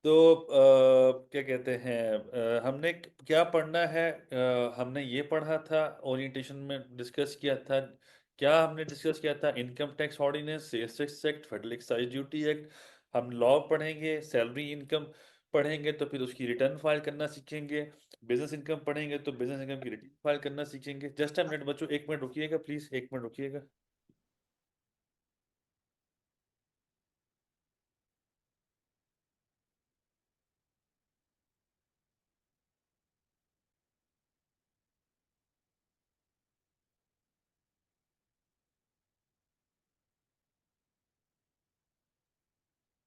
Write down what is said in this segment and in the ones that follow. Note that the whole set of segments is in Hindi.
तो क्या कहते हैं, हमने क्या पढ़ना है, हमने ये पढ़ा था ओरिएंटेशन में, डिस्कस किया था। क्या हमने डिस्कस किया था? Income tax ordinance, sales tax act, federal excise duty act. हम लॉ पढ़ेंगे, सैलरी इनकम पढ़ेंगे तो फिर उसकी रिटर्न फाइल करना सीखेंगे। बिजनेस इनकम पढ़ेंगे तो बिजनेस इनकम की रिटर्न फाइल करना सीखेंगे। जस्ट अ मिनट बच्चों, 1 मिनट रुकिएगा प्लीज, 1 मिनट रुकिएगा।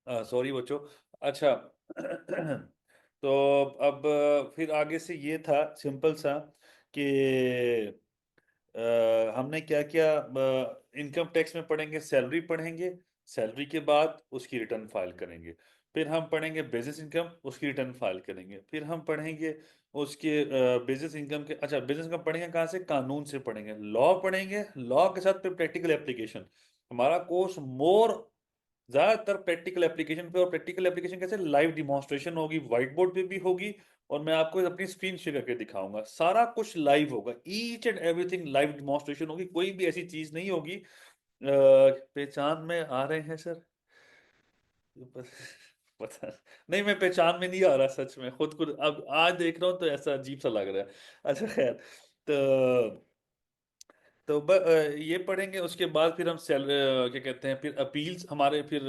सॉरी बच्चों। अच्छा। तो अब फिर आगे से ये था सिंपल सा कि हमने क्या किया। इनकम टैक्स में पढ़ेंगे, सैलरी पढ़ेंगे, सैलरी के बाद उसकी रिटर्न फाइल करेंगे। फिर हम पढ़ेंगे बिजनेस इनकम, उसकी रिटर्न फाइल करेंगे। फिर हम पढ़ेंगे उसके बिजनेस इनकम के, अच्छा बिजनेस इनकम पढ़ेंगे कहाँ से? कानून से पढ़ेंगे। लॉ पढ़ेंगे, लॉ के साथ फिर प्रैक्टिकल एप्लीकेशन। हमारा कोर्स मोर ज्यादातर प्रैक्टिकल एप्लीकेशन पे, और प्रैक्टिकल एप्लीकेशन कैसे? लाइव डिमॉन्स्ट्रेशन होगी, व्हाइट बोर्ड पे भी होगी, और मैं आपको अपनी स्क्रीन शेयर करके दिखाऊंगा। सारा कुछ लाइव होगा, each and everything live demonstration होगी। कोई भी ऐसी चीज नहीं होगी। पहचान में आ रहे हैं सर? पता पता नहीं, मैं पहचान में नहीं आ रहा सच में, खुद खुद अब आज देख रहा हूँ तो ऐसा अजीब सा लग रहा है। अच्छा खैर। तो ये पढ़ेंगे, उसके बाद फिर हम क्या कहते हैं, फिर अपील्स हमारे, फिर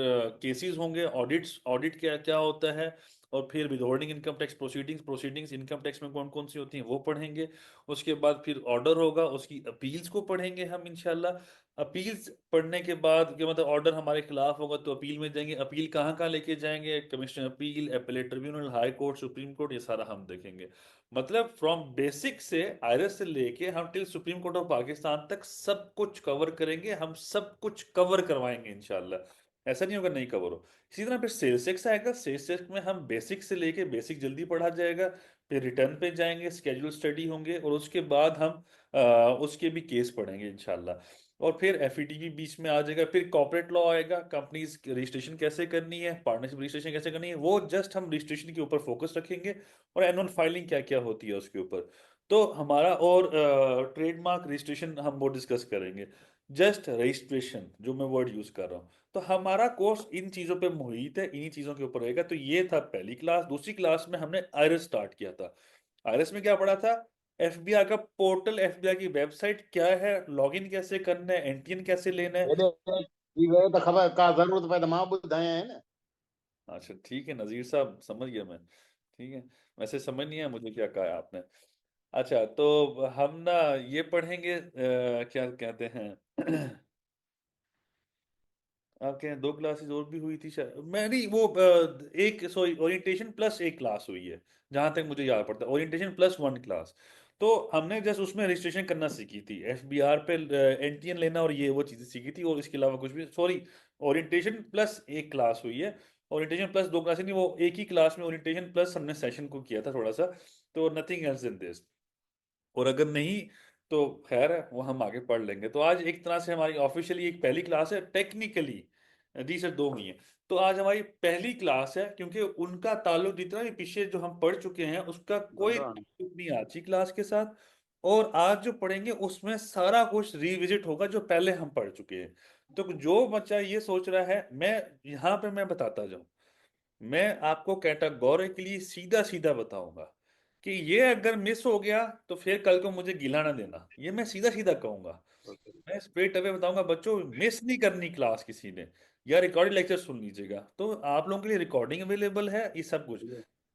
केसेस होंगे, ऑडिट्स, ऑडिट क्या क्या होता है, और फिर withholding income tax proceedings, proceedings income tax में कौन कौन सी होती हैं वो पढ़ेंगे। उसके बाद फिर ऑर्डर होगा, उसकी अपील्स को पढ़ेंगे हम इंशाल्लाह। अपील्स पढ़ने के बाद कि मतलब ऑर्डर हमारे खिलाफ होगा तो अपील में जाएंगे। अपील कहाँ कहाँ लेके जाएंगे? Commissioner appeal, appellate tribunal, high court, supreme court, ये सारा हम देखेंगे। मतलब फ्रॉम बेसिक से, आयरस से लेके हम till supreme court of Pakistan तक सब कुछ कवर करेंगे। हम सब कुछ कवर करवाएंगे इंशाल्लाह, ऐसा नहीं होगा नहीं कवर हो। इसी तरह फिर सेल्स टैक्स आएगा। सेल्स टैक्स में हम बेसिक से लेके, बेसिक जल्दी पढ़ा जाएगा, फिर रिटर्न पे जाएंगे, स्केड्यूल स्टडी होंगे, और उसके बाद हम उसके भी केस पढ़ेंगे इंशाल्लाह। और फिर एफईटीवी बीच में आ जाएगा, फिर कॉर्पोरेट लॉ आएगा, कंपनीज रजिस्ट्रेशन कैसे करनी है, पार्टनरशिप रजिस्ट्रेशन कैसे करनी है, वो जस्ट हम रजिस्ट्रेशन के ऊपर फोकस रखेंगे। और एनुअल फाइलिंग क्या क्या होती है उसके ऊपर। तो हमारा, और ट्रेडमार्क रजिस्ट्रेशन हम वो डिस्कस करेंगे। जस्ट रजिस्ट्रेशन जो मैं वर्ड यूज कर रहा हूँ। तो हमारा कोर्स इन चीजों पे मुहित है, इन्हीं चीजों के ऊपर रहेगा। तो ये था पहली क्लास। दूसरी क्लास में हमने आयरस स्टार्ट किया था। आरएस में क्या पढ़ा था? एफबीआई का पोर्टल, एफबीआई की वेबसाइट क्या है, लॉगिन कैसे करना है, एनटीएन कैसे लेना है। हेॾे थी वियो त ख़बर का ज़रूरत पए त मां ॿुधायां न। अच्छा ठीक है नजीर साहब, समझ गया मैं। ठीक है। वैसे समझ नहीं है मुझे क्या कहा है आपने। अच्छा तो हम ना ये पढ़ेंगे, क्या कहते हैं, आपके यहाँ 2 क्लासेस और भी हुई थी शायद, मैं नहीं वो एक, सॉरी, ओरिएंटेशन प्लस एक क्लास हुई है, जहां तक मुझे याद पड़ता है, ओरिएंटेशन प्लस 1 क्लास। तो हमने जस्ट उसमें रजिस्ट्रेशन करना सीखी थी, एफबीआर पे एनटीएन लेना और ये वो चीजें सीखी थी, और इसके अलावा कुछ भी, सॉरी, ओरिएंटेशन प्लस एक क्लास हुई है। ओरिएंटेशन प्लस 2 क्लास नहीं, वो एक ही क्लास में ओरिएंटेशन प्लस हमने सेशन को किया था थोड़ा सा। तो नथिंग एल्स इन दिस। और अगर नहीं तो खैर है, वो हम आगे पढ़ लेंगे। तो आज एक तरह से हमारी ऑफिशियली एक पहली क्लास है, टेक्निकली दी से 2 हुई है। तो आज हमारी पहली क्लास है, क्योंकि उनका ताल्लुक जितना भी पीछे जो हम पढ़ चुके हैं उसका कोई घबराओ ताल्लुक नहीं आज की क्लास के साथ। और आज जो पढ़ेंगे उसमें सारा कुछ रिविजिट होगा जो पहले हम पढ़ चुके हैं। तो जो बच्चा ये सोच रहा है, मैं यहाँ पे मैं बताता जाऊं, मैं आपको कैटेगोरिकली सीधा सीधा बताऊंगा कि ये अगर मिस हो गया तो फिर कल को मुझे गिला ना देना, ये मैं सीधा सीधा कहूंगा। न। मैं स्ट्रेट अवे बताऊंगा बच्चों, मिस नहीं करनी क्लास किसी ने, या रिकॉर्डेड लेक्चर सुन लीजिएगा। तो आप लोगों के लिए रिकॉर्डिंग अवेलेबल है, ये सब कुछ।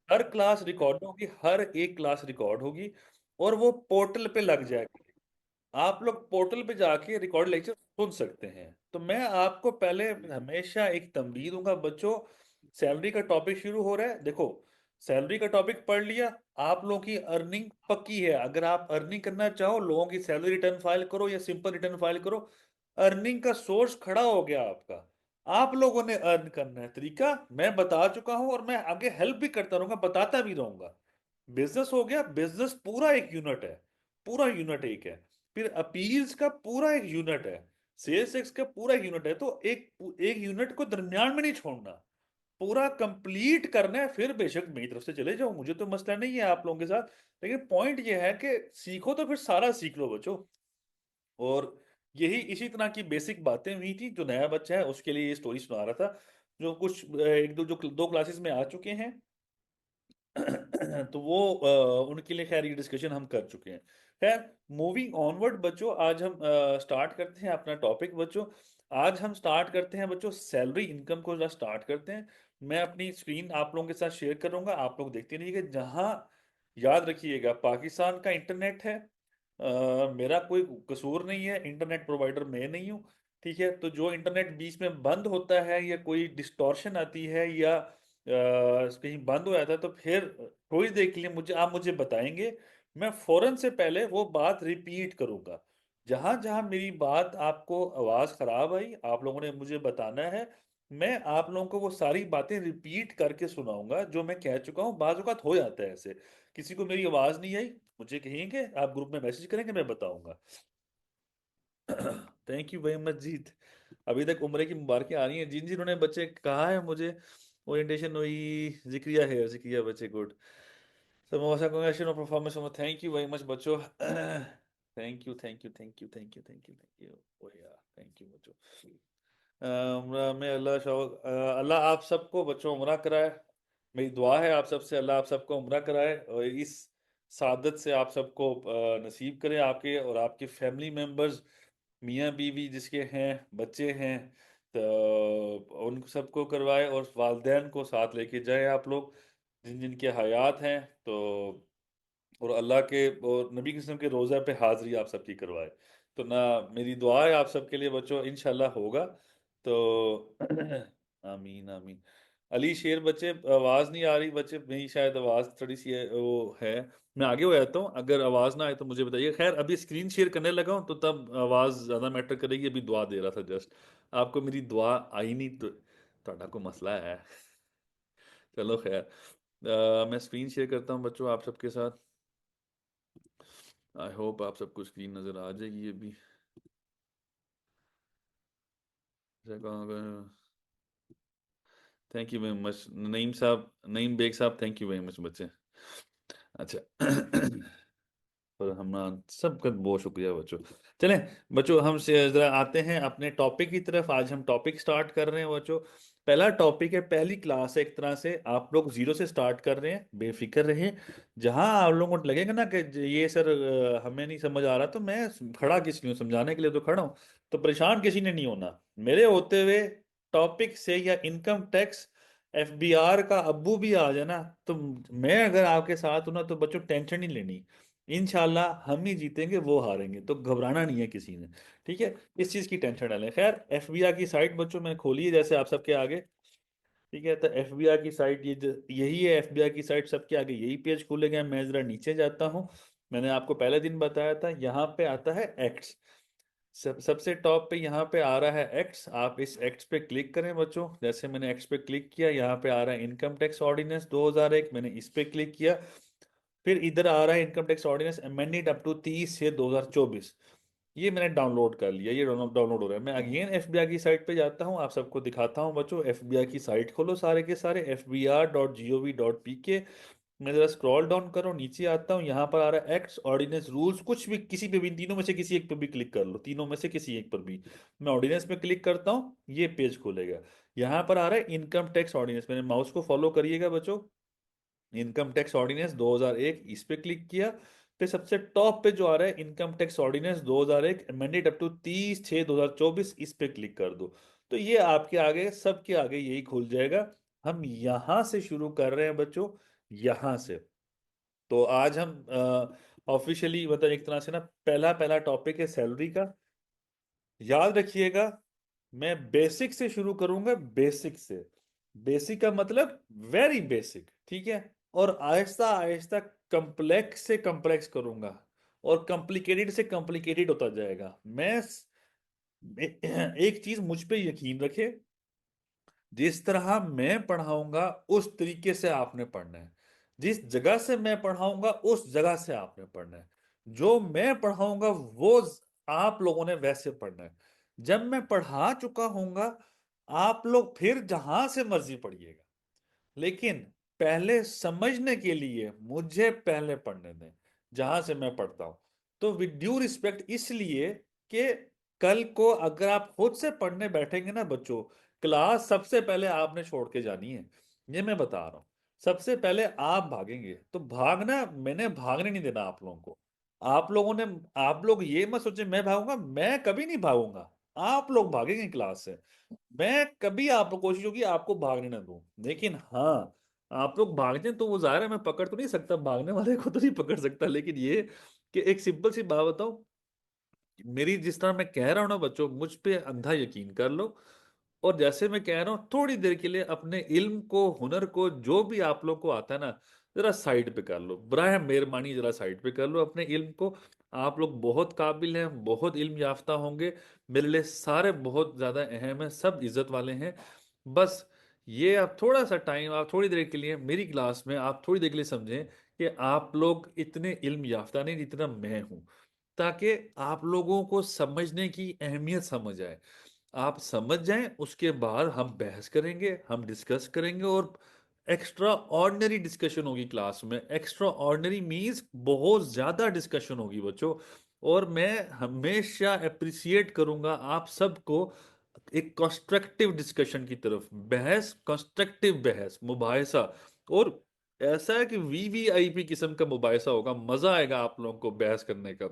हर क्लास रिकॉर्ड होगी, हर एक क्लास रिकॉर्ड होगी, और वो पोर्टल पे लग जाएगी। आप लोग पोर्टल पे जाके रिकॉर्ड लेक्चर सुन सकते हैं। तो मैं आपको पहले हमेशा एक तंबीह दूंगा बच्चों, सैलरी का टॉपिक शुरू हो रहा है, देखो, सैलरी का टॉपिक पढ़ लिया, आप लोगों की अर्निंग पक्की है। अगर आप अर्निंग करना चाहो, लोगों की सैलरी रिटर्न फाइल करो या सिंपल रिटर्न फाइल करो, अर्निंग का सोर्स खड़ा हो गया आपका। आप लोगों ने अर्न करना है, तरीका मैं बता चुका हूं, और मैं आगे हेल्प भी करता रहूंगा, बताता भी रहूंगा। बिजनेस हो गया, बिजनेस पूरा एक यूनिट है, पूरा यूनिट एक है। फिर अपील्स का पूरा एक यूनिट है, सेल्स टैक्स का पूरा एक यूनिट है। तो एक एक यूनिट को दरमियान में नहीं छोड़ना। पूरा कंप्लीट करना है फिर बेशक मेरी तरफ से चले जाओ, मुझे तो मसला नहीं है आप लोगों के साथ। लेकिन पॉइंट ये है कि सीखो तो फिर सारा सीख लो बच्चों। और यही इसी तरह की बेसिक बातें हुई थी, जो नया बच्चा है उसके लिए ये स्टोरी सुना रहा था, जो कुछ एक दो जो दो क्लासेस में आ चुके हैं। तो वो उनके लिए खैर ये डिस्कशन हम कर चुके हैं। खैर, मूविंग ऑनवर्ड बच्चों, आज हम स्टार्ट करते हैं अपना टॉपिक बच्चों। आज हम स्टार्ट करते हैं बच्चों सैलरी इनकम को, जरा स्टार्ट करते हैं। मैं अपनी स्क्रीन आप लोगों के साथ शेयर करूंगा, आप लोग देखते रहिएगा। जहां याद रखिएगा पाकिस्तान का इंटरनेट है, मेरा कोई कसूर नहीं है, इंटरनेट प्रोवाइडर मैं नहीं हूँ। ठीक है, तो जो इंटरनेट बीच में बंद होता है या कोई डिस्टॉर्शन आती है या कहीं बंद हो जाता है, तो फिर थोड़ी देर के लिए आप मुझे बताएंगे, मैं फौरन से पहले वो बात रिपीट करूंगा। जहां जहां मेरी बात आपको आवाज खराब आई, आप लोगों ने मुझे बताना है। मैं आप लोगों को वो सारी बातें रिपीट करके सुनाऊंगा जो मैं कह चुका हूँ। बाज़ औक़ात हो जाता है ऐसे, किसी को मेरी आवाज नहीं आई, मुझे कहेंगे, आप ग्रुप में मैसेज करेंगे, मैं बताऊंगा। थैंक यू वेरी मच जीत। अभी तक उम्र की मुबारकें आ रही हैं जिन जिन्होंने बच्चे कहा है मुझे। ओरिएंटेशन हुई, जिक्रिया है, जिक्रिया बच्चे good. So Mosa, congratulations on performance. Thank you very much बच्चों। Thank you thank you thank you thank you thank you thank you. ओ यार थैंक यू बच्चों। मैं अल्लाह आप सबको बच्चों उम्रा कराए। मेरी दुआ है आप सबसे, अल्लाह आप सबको उम्रा कराए और इस सादत से आप सबको नसीब करे, आपके और आपके फैमिली मेम्बर्स, मियाँ बीवी जिसके हैं, बच्चे हैं, तो उन सबको करवाए और वालदैन को साथ लेके जाए आप लोग, जिन जिनके हयात हैं। तो और अल्लाह के और नबी किस्म के रोज़ा पे हाजिरी आप सबकी करवाए। तो ना मेरी दुआ है आप सबके लिए बच्चों, इंशाल्लाह होगा। तो आमीन आमीन। अली शेर बच्चे, आवाज़ नहीं आ रही बच्चे, मेरी शायद आवाज़ थोड़ी सी वो है। मैं आगे हो जाता हूँ, अगर आवाज़ ना आए तो मुझे बताइए। खैर, अभी स्क्रीन शेयर करने लगा हूँ तो तब आवाज़ ज़्यादा मैटर करेगी। अभी दुआ दे रहा था जस्ट, आपको मेरी दुआ आई नहीं तो ਤੁਹਾਡਾ को मसला है। चलो खैर, मैं स्क्रीन शेयर करता हूँ बच्चों आप सबके साथ। आई होप आप सबको स्क्रीन नज़र आ जाएगी अभी। Thank you very much Naeem साहब, नईम बेग साहब, थैंक यू वेरी मच बच्चे। अच्छा। पर हम सबका बहुत शुक्रिया बच्चों। चलें बच्चों, हम से जरा आते हैं अपने टॉपिक की तरफ। आज हम टॉपिक स्टार्ट कर रहे हैं बच्चों। पहला टॉपिक है, पहली क्लास है एक तरह से, आप लोग जीरो से स्टार्ट कर रहे हैं, बेफिक्र रहें। जहां आप लोगों को लगेगा ना कि ये सर हमें नहीं समझ आ रहा, तो मैं खड़ा किस लिए हूं, समझाने के लिए तो खड़ा हूं। तो परेशान किसी ने नहीं होना मेरे होते हुए। टॉपिक से या इनकम टैक्स एफबीआर का अब्बू भी आ जाए ना, तो मैं अगर आपके साथ हूं ना, तो बच्चों टेंशन नहीं लेनी। इंशाल्लाह हम ही जीतेंगे, वो हारेंगे, तो घबराना नहीं है किसी ने। ठीक है, इस चीज की टेंशन डालें। खैर, एफबीआई की साइट बच्चों मैंने खोली है जैसे आप सबके आगे। ठीक है, तो एफबीआई की साइट यही है। एफबीआई की साइट सबके आगे यही पेज खुलेगा। मैं जरा नीचे जाता हूँ। मैंने आपको पहले दिन बताया था, यहाँ पे आता है एक्ट्स। सबसे टॉप पे यहाँ पे आ रहा है एक्ट्स। आप इस एक्ट्स पे क्लिक करें बच्चों। जैसे मैंने एक्ट्स पे क्लिक किया, यहाँ पे आ रहा है इनकम टैक्स ऑर्डिनेंस 2001, मैंने इस पे क्लिक किया। फिर इधर आ रहा है income tax ordinance amended up to 30/6/2024। ये मैंने डाउनलोड कर लिया, ये डाउनलोड हो रहा है। मैं अगेन एफबीआई की साइट पे जाता हूँ, आप सबको दिखाता हूँ बच्चों। एफबीआई की साइट खोलो सारे के सारे, fbr.gov.pk। मैं जरा स्क्रॉल डाउन करो, नीचे आता हूँ, यहाँ पर आ रहा है एक्ट्स ऑर्डिनेंस रूल्स। कुछ भी, किसी पे भी, तीनों में से किसी एक पे भी क्लिक कर लो, तीनों में से किसी एक पर भी। मैं ऑर्डिनेंस पे क्लिक करता हूँ, ये पेज खुलेगा। यहाँ पर आ रहा है इनकम टैक्स ऑर्डिनेंस, मैंने माउस को फॉलो करिएगा बच्चों। इनकम टैक्स ऑर्डिनेंस 2001, इस पे क्लिक किया। फिर सबसे टॉप पे जो आ रहा है income tax ordinance 2001 amended up to 30/6/2024, इस पे क्लिक कर दो। तो ये आपके आगे, सबके आगे यही खुल जाएगा। हम यहां से शुरू कर रहे हैं बच्चों, यहां से। तो आज हम ऑफिशियली मतलब एक तरह से ना, पहला पहला टॉपिक है सैलरी का। याद रखिएगा, मैं बेसिक से शुरू करूंगा, बेसिक से। बेसिक का मतलब वेरी बेसिक, ठीक है। और आहिस्ता आहिस्ता कम्प्लेक्स से कम्प्लेक्स करूंगा, और कॉम्प्लिकेटेड से कॉम्प्लिकेटेड होता जाएगा। एक चीज मुझ पे यकीन रखे, जिस तरह मैं पढ़ाऊंगा उस तरीके से आपने पढ़ना है। जिस जगह से मैं पढ़ाऊंगा उस जगह से आपने पढ़ना है। जो मैं पढ़ाऊंगा वो आप लोगों ने वैसे पढ़ना है। जब मैं पढ़ा चुका हूंगा, आप लोग फिर जहां से मर्जी पढ़िएगा। लेकिन पहले समझने के लिए मुझे पहले पढ़ने दें जहां से मैं पढ़ता हूं। तो विद ड्यू रिस्पेक्ट, इसलिए कि कल को अगर आप खुद से पढ़ने बैठेंगे ना बच्चों, क्लास सबसे पहले आपने छोड़ के जानी है। ये मैं बता रहा हूँ। सबसे पहले आप भागेंगे तो भागना, मैंने भागने नहीं देना आप लोगों को। आप लोगों ने, आप लोग ये मत सोचे मैं भागूंगा, मैं कभी नहीं भागूंगा। आप लोग भागेंगे क्लास से। मैं कभी आप कोशिश होगी आपको भागने ना दूं। लेकिन हाँ, आप लोग भागते हैं तो वो जाहिर है मैं पकड़ तो नहीं सकता, भागने वाले को तो नहीं पकड़ सकता। लेकिन ये कि एक सिंपल सी बात बताऊं, मेरी जिस तरह मैं कह रहा हूं ना बच्चों, मुझ पे अंधा यकीन कर लो। और जैसे मैं कह रहा हूं, थोड़ी देर के लिए अपने इल्म को, हुनर को, जो भी आप लोग को आता है ना, जरा साइड पे कर लो, बराह मेहरबानी जरा साइड पे कर लो अपने इल्म को। आप लोग बहुत काबिल हैं, बहुत इल्म याफ्ता होंगे। मेरे लिए सारे बहुत ज्यादा अहम है, सब इज्जत वाले हैं। बस ये आप थोड़ा सा टाइम, आप थोड़ी देर के लिए मेरी क्लास में, आप थोड़ी देर के लिए समझें कि आप लोग इतने इल्म याफ्ता नहीं जितना मैं हूं, ताकि आप लोगों को समझने की अहमियत समझ आए। आप समझ जाएं, उसके बाद हम बहस करेंगे, हम डिस्कस करेंगे। और एक्स्ट्रा ऑर्डिनरी डिस्कशन होगी क्लास में। एक्स्ट्रा ऑर्डिनरी मीन्स बहुत ज्यादा डिस्कशन होगी बच्चों। और मैं हमेशा अप्रिसिएट करूंगा आप सबको एक कंस्ट्रक्टिव डिस्कशन की तरफ। बहस, कंस्ट्रक्टिव बहस, मुबाहिसा। और ऐसा है कि वीवीआईपी किस्म का मुबाहिसा होगा, मजा आएगा आप लोगों को बहस करने का।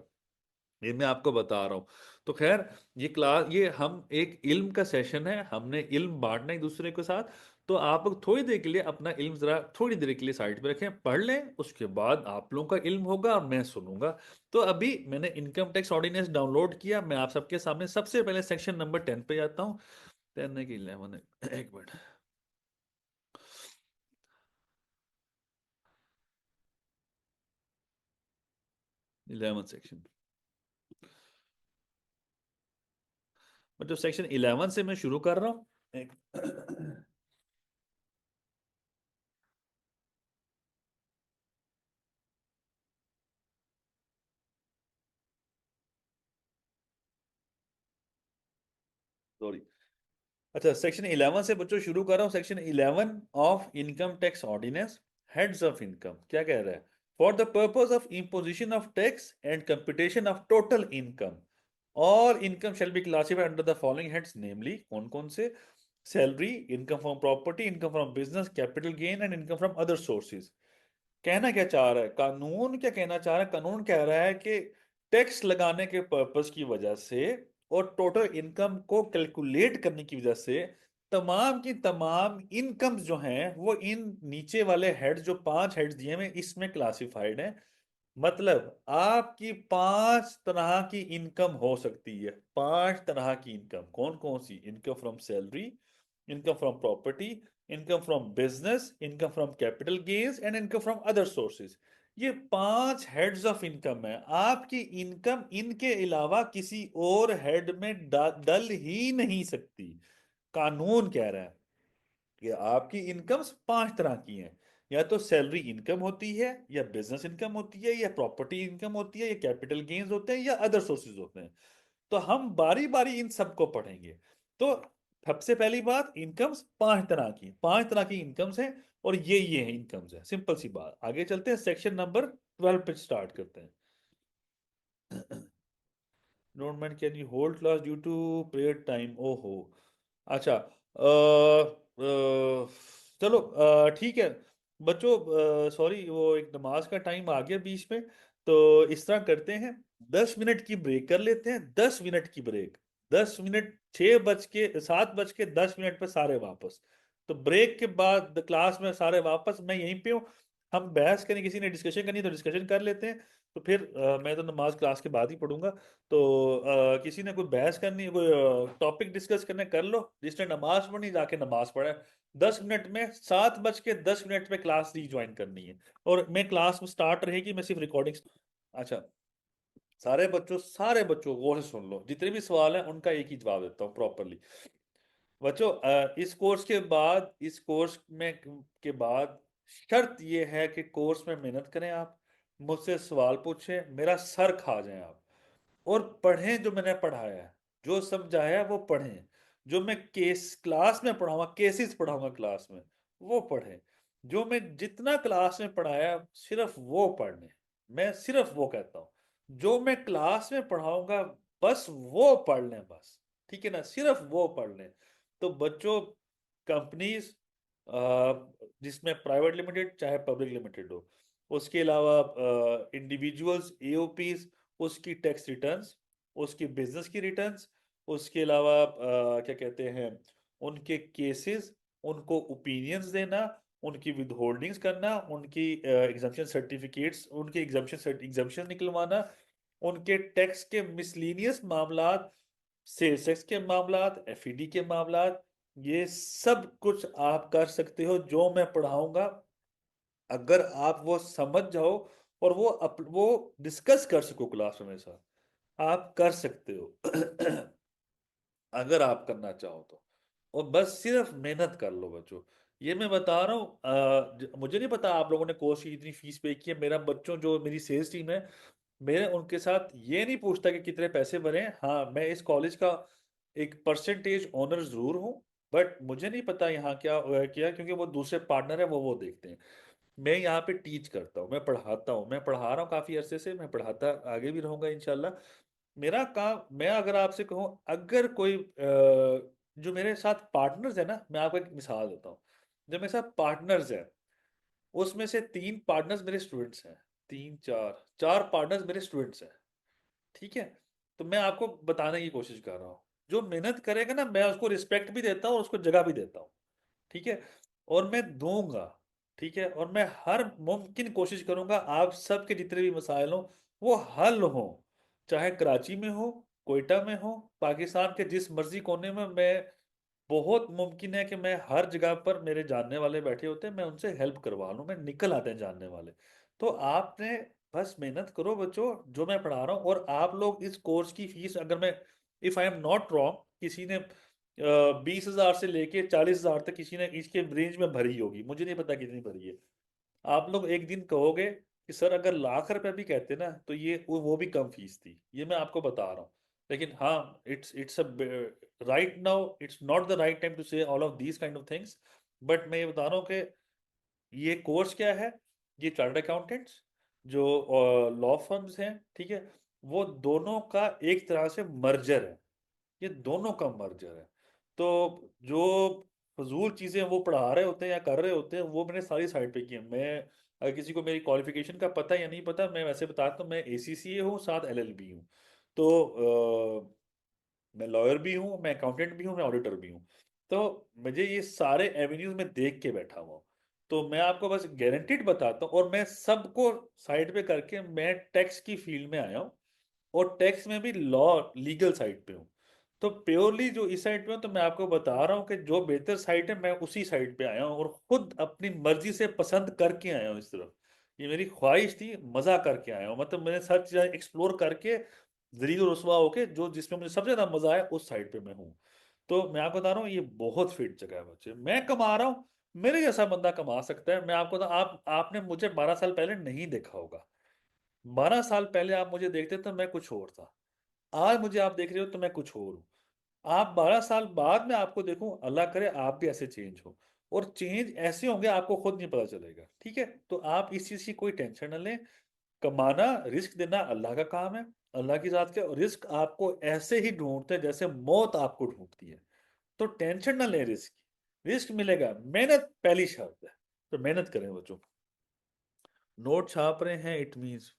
ये मैं आपको बता रहा हूँ। तो खैर, ये क्लास, ये हम एक इल्म का सेशन है, हमने इल्म बांटना एक दूसरे के साथ। तो आप लोग थोड़ी देर के लिए अपना इल्म जरा थोड़ी देर के लिए साइड पे रखें, पढ़ लें। उसके बाद आप लोगों का इल्म होगा और मैं सुनूंगा। तो अभी मैंने इनकम टैक्स ऑर्डिनेंस डाउनलोड किया, मैं आप सबके सामने सबसे पहले सेक्शन नंबर 10 पे जाता हूँ। 10 है कि 11 है, एक मिनट। 11 सेक्शन। मतलब सेक्शन 11 से मैं शुरू कर रहा हूँ। एक सॉरी। अच्छा, सेक्शन 11 से बच्चों शुरू कर रहा हूँ। Section 11 of income tax ordinance, heads of income क्या कह रहा है? For the purpose of imposition of tax and computation of total income, और income shall be classified under the following heads, namely कौन कौन से? Salary, income from property, income from business, capital gain and income from other sources. कहना क्या चाह रहा है कानून? क्या कहना चाह रहा है कानून? कह रहा है कि टैक्स लगाने के पर्पस की वजह से और टोटल इनकम को कैलकुलेट करने की वजह से तमाम की तमाम इनकम्स जो हैं वो इन नीचे वाले हेड्स, जो 5 हेड्स दिए हुए इसमें क्लासिफाइड हैं। मतलब आपकी 5 तरह की इनकम हो सकती है। 5 तरह की इनकम कौन कौन सी? Income from salary, income from property, income from business, income from capital gains and income from other sources. ये 5 हेड्स ऑफ इनकम है। आपकी इनकम इनके अलावा किसी और हेड में डल ही नहीं सकती। कानून कह रहा है कि आपकी इनकम्स 5 तरह की हैं। या तो सैलरी इनकम होती है, या बिजनेस इनकम होती है, या प्रॉपर्टी इनकम होती है, या कैपिटल गेन्स होते हैं, या अदर सोर्सेज होते हैं। तो हम बारी बारी इन सबको पढ़ेंगे। तो सबसे पहली बात, इनकम्स 5 तरह की, 5 तरह की इनकम्स हैं। और ये है इनकम्स है, सिंपल सी बात। आगे चलते हैं, सेक्शन नंबर 12 पे स्टार्ट करते हैं। Don't mind can you hold class due to prayer time? ओहो। अच्छा, चलो, ठीक है बच्चों। सॉरी, वो एक नमाज का टाइम आ गया बीच में। तो इस तरह करते हैं, 10 मिनट की ब्रेक कर लेते हैं। 10 मिनट की ब्रेक। 10 मिनट, 6 बज के 10 मिनट पे सारे वापस। तो ब्रेक के बाद क्लास में सारे वापस, मैं यहीं पे हूँ। हम बहस करें, किसी ने डिस्कशन करनी है तो डिस्कशन कर लेते हैं। तो फिर मैं तो नमाज क्लास के बाद ही पढ़ूंगा। तो किसी ने कोई बहस करनी है, कोई टॉपिक डिस्कस करने, कर लो। जिसने नमाज पढ़नी जाके नमाज पढ़े। 10 मिनट में, 7 बज के 10 मिनट पे क्लास रीज्वाइन करनी है। और मैं क्लास में स्टार्ट रहेगी, मैं सिर्फ रिकॉर्डिंग। अच्छा, सारे बच्चों गौर से सुन लो, जितने भी सवाल हैं उनका एक ही जवाब देता हूँ प्रॉपरली। बच्चों, इस कोर्स के बाद, इस कोर्स में के बाद शर्त यह है कि कोर्स में मेहनत करें आप, मुझसे सवाल पूछें, मेरा सर खा जाएं आप। और पढ़ें जो मैंने पढ़ाया है, जो समझाया है वो पढ़ें। जो मैं केस क्लास में पढ़ाऊंगा, केसेस पढ़ाऊंगा क्लास में, वो पढ़ें। जो मैं जितना क्लास में पढ़ाया सिर्फ वो पढ़ लें। मैं सिर्फ वो कहता हूँ, जो मैं क्लास में पढ़ाऊंगा बस वो पढ़ लें बस। ठीक है ना, सिर्फ वो पढ़ लें। तो बच्चों, कंपनीज जिसमें प्राइवेट लिमिटेड चाहे पब्लिक लिमिटेड हो, उसके अलावा इंडिविजुअल्स एओपीज, उसकी टैक्स रिटर्न्स, उसकी बिजनेस की रिटर्न्स, उसके अलावा क्या कहते हैं, उनके केसेस, उनको ओपिनियंस देना, उनकी विद होल्डिंग्स करना, उनकी एग्जाम्पशन सर्टिफिकेट्स, उनके एग्जाम्पशन निकलवाना, उनके टैक्स के मिसलीनियस मामलात, सेल्स टैक्स के मामलात, एफईडी के मामलात, ये सब कुछ आप कर सकते हो जो मैं पढ़ाऊंगा। अगर आप वो समझ जाओ और वो डिस्कस कर सको क्लास में मेरे साथ, आप कर सकते हो। अगर आप करना चाहो तो। और बस सिर्फ मेहनत कर लो बच्चों। ये मैं बता रहा हूँ, मुझे नहीं पता आप लोगों ने कोर्स की इतनी फीस पे की है। मेरा बच्चों जो मेरी सेल्स टीम है, मैं उनके साथ ये नहीं पूछता कि कितने पैसे भरे हैं। हाँ, मैं इस कॉलेज का एक परसेंटेज ओनर जरूर हूँ, बट मुझे नहीं पता यहाँ क्या, क्योंकि वो दूसरे पार्टनर है, वो देखते हैं। मैं यहाँ पे टीच करता हूँ, मैं पढ़ाता हूँ, मैं पढ़ा रहा हूँ काफी अरसे से, मैं पढ़ाता आगे भी रहूंगा इंशाल्लाह। मेरा काम, मैं अगर आपसे कहूँ, अगर कोई जो मेरे साथ पार्टनर्स है ना, मैं आपको एक मिसाल देता हूँ। जो मेरे साथ पार्टनर्स है, उसमें से 3 पार्टनर्स मेरे स्टूडेंट्स हैं। तीन, चार, 4 पार्टनर्स मेरे स्टूडेंट्स हैं। ठीक है। तो मैं आपको बताने की कोशिश कर रहा हूँ, जो मेहनत करेगा ना, मैं उसको रिस्पेक्ट भी देता हूँ और उसको जगह भी देता हूँ। ठीक है। और मैं दूंगा। ठीक है। और मैं हर मुमकिन कोशिश करूंगा आप सबके जितने भी मसाइल हो वो हल हो, चाहे कराची में हो, कोयटा में हो, पाकिस्तान के जिस मर्जी कोने में। मैं, बहुत मुमकिन है कि मैं हर जगह पर, मेरे जानने वाले बैठे होते हैं, मैं उनसे हेल्प करवा लूँ, मैं निकल आते हैं जानने वाले। तो आपने बस मेहनत करो बच्चों, जो मैं पढ़ा रहा हूँ। और आप लोग इस कोर्स की फीस, अगर मैं, if I am not wrong, किसी ने 20,000 से लेके 40,000 तक किसी ने इसके रेंज में भरी होगी, मुझे नहीं पता कितनी भरी है। आप लोग एक दिन कहोगे कि सर अगर लाख रुपए भी कहते ना, तो ये वो भी कम फीस थी, ये मैं आपको बता रहा हूँ। लेकिन हाँ, it's a right now it's not the right time to say all of these kind of things. But मैं ये बता रहा हूँ कि ये कोर्स क्या है, ये चार्टर्ड अकाउंटेंट्स जो लॉ फर्म्स हैं, ठीक है, वो दोनों का एक तरह से मर्जर है। ये दोनों का मर्जर है। तो जो फजूल चीजें वो पढ़ा रहे होते हैं या कर रहे होते हैं, वो मैंने सारी साइड पे की है। मैं, अगर किसी को मेरी क्वालिफिकेशन का पता या नहीं पता, मैं वैसे बताता हूँ, मैं एसीसीए हूँ, साथ एलएलबी हूँ। तो मैं लॉयर भी हूँ, मैं अकाउंटेंट भी हूँ, मैं ऑडिटर भी हूँ। तो मुझे ये सारे एवेन्यूज में देख के बैठा हुआ हूँ। तो मैं आपको बस गारंटीड बताता हूँ, और मैं सबको साइड पे करके मैं टैक्स की फील्ड में आया हूँ, और टैक्स में भी लॉ, लीगल साइड पे हूँ। तो प्योरली जो इस साइड पे हूँ, तो मैं आपको बता रहा हूँ कि जो बेहतर साइड है, मैं उसी साइड पे आया हूँ, और खुद अपनी मर्जी से पसंद करके आया हूँ इस तरफ। ये मेरी ख्वाहिश थी, मजा करके आया हूँ, मतलब मैंने सब चीज़ें एक्सप्लोर करके, जरील रुसवा होके, जो जिसमें मुझे सबसे ज्यादा मजा आया उस साइड पे मैं हूँ। तो मैं आपको बता रहा हूँ, ये बहुत फिट जगह है बच्चे, मैं कमा रहा हूँ, मेरे जैसा बंदा कमा सकता है। मैं आपको आपने मुझे 12 साल पहले नहीं देखा होगा। 12 साल पहले आप मुझे देखते तो मैं कुछ और था। आज मुझे आप देख रहे हो तो मैं कुछ और हूँ। आप 12 साल बाद में आपको देखूं, अल्लाह करे आप भी ऐसे चेंज हो। और चेंज ऐसे होंगे आपको खुद नहीं पता चलेगा। ठीक है। तो आप इस चीज की कोई टेंशन न लें। कमाना, रिस्क देना अल्लाह का काम है, अल्लाह की जात के। और रिस्क आपको ऐसे ही ढूंढते हैं जैसे मौत आपको ढूंढती है। तो टेंशन ना लें रिस्क की। रिस्क मिलेगा, मेहनत पहली शर्त है। तो मेहनत करें बच्चों। नोट छाप रहे हैं, इट मींस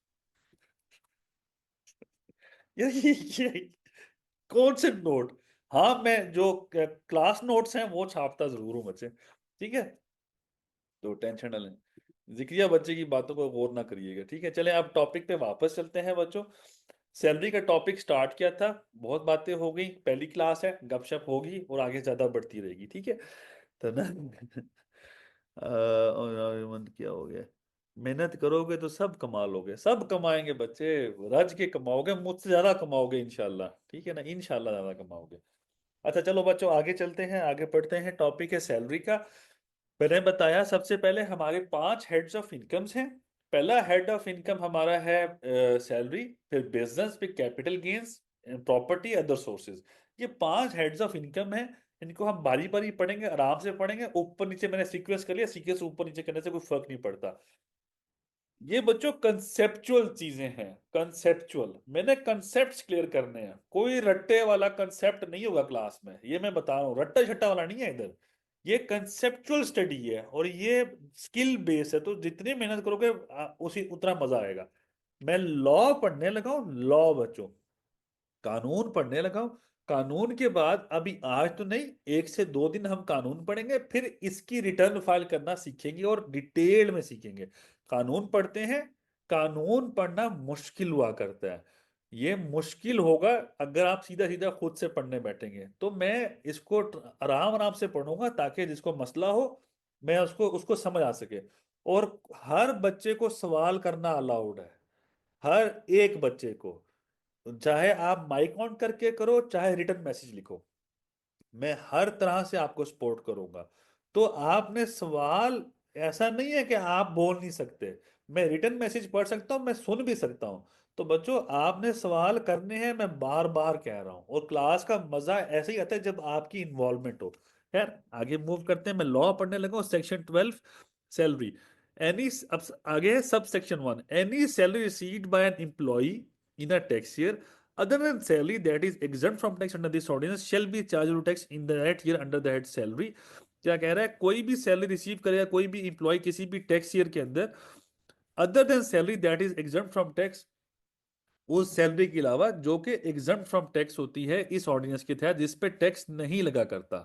ये कौन से नोट? हाँ, मैं जो क्लास नोट्स हैं वो छापता जरूर हूँ बच्चे। ठीक है। तो टेंशन ना लें। जिक्रिया बच्चे की बातों को गौर ना करिएगा। ठीक है, चलें अब टॉपिक पे वापस चलते हैं बच्चों। सैलरी का टॉपिक स्टार्ट किया था, बहुत बातें हो गई, पहली क्लास है, गपशप होगी और आगे ज्यादा बढ़ती रहेगी। ठीक है। तो ना और मन क्या हो गया, मेहनत करोगे तो सब कमा लोगे, सब कमाएंगे बच्चे। रज के कमाओगे, मुझसे ज्यादा कमाओगे इंशाल्लाह। ठीक है ना, इंशाल्लाह ज्यादा कमाओगे। अच्छा चलो बच्चों, आगे चलते हैं, आगे पढ़ते हैं। टॉपिक है सैलरी का। मैंने बताया सबसे पहले हमारे 5 हेड्स ऑफ इनकम्स हैं। पहला हेड ऑफ इनकम हमारा है सैलरी, फिर बिजनेस, फिर capital gains, property, other sources. ये 5 हेड्स ऑफ इनकम है। इनको हम बारी बारी पढ़ेंगे, आराम से पढ़ेंगे, ऊपर नीचे मैंने सीक्वेंस कर लिया, सीक्वेंस ऊपर नीचे करने से कोई फर्क नहीं पड़ता। ये बच्चों कंसेप्चुअल चीजें हैं, कंसेप्चुअल, मैंने कंसेप्ट्स क्लियर करने हैं, कोई रट्टे वाला कंसेप्ट नहीं होगा क्लास में, ये मैं बता रहा हूँ, रट्टा छट्टा वाला नहीं है इधर। ये कंसेप्चुअल स्टडी है और ये स्किल बेस है, तो जितनी मेहनत करोगे उसी उतना मजा आएगा। मैं लॉ पढ़ने लगा हूँ, लॉ बच्चों, कानून पढ़ने लगा हूं। कानून के बाद अभी आज तो नहीं, 1 से 2 दिन हम कानून पढ़ेंगे, फिर इसकी रिटर्न फाइल करना सीखेंगे और डिटेल में सीखेंगे। कानून पढ़ते हैं, कानून पढ़ना मुश्किल हुआ करता है, ये मुश्किल होगा अगर आप सीधा सीधा खुद से पढ़ने बैठेंगे। तो मैं इसको आराम आराम से पढ़ूंगा ताकि जिसको मसला हो मैं उसको उसको समझ आ सके। और हर बच्चे को सवाल करना अलाउड है, हर एक बच्चे को, चाहे आप माइक ऑन करके करो चाहे रिटर्न मैसेज लिखो, मैं हर तरह से आपको सपोर्ट करूंगा। तो आपने सवाल, ऐसा नहीं है कि आप बोल नहीं सकते, मैं रिटर्न मैसेज पढ़ सकता हूं, मैं सुन भी सकता हूं। तो बच्चों आपने सवाल करने हैं, मैं बार बार कह रहा हूं, और क्लास का मजा ऐसे ही आता है जब आपकी इन्वॉल्वमेंट हो। खैर आगे मूव करते हैं, मैं लॉ पढ़ने लगा हूं, सेक्शन 12, सैलरी। एनी, अब आगे है sub section 1, any salary received by an employee in a tax year other than salary that is exempt from tax under this ordinance shall be charged to tax in the that year under the head salary। क्या कह रहा है, कोई भी सैलरी रिसीव करेगा कोई भी इंप्लॉय किसी भी टैक्स ईयर के अंदर, other than salary that is exempt from tax, उस सैलरी के अलावा जो कि एग्जम्प्ट फ्रॉम टैक्स होती है इस ऑर्डिनेंस के तहत, जिस पे टैक्स नहीं लगा करता,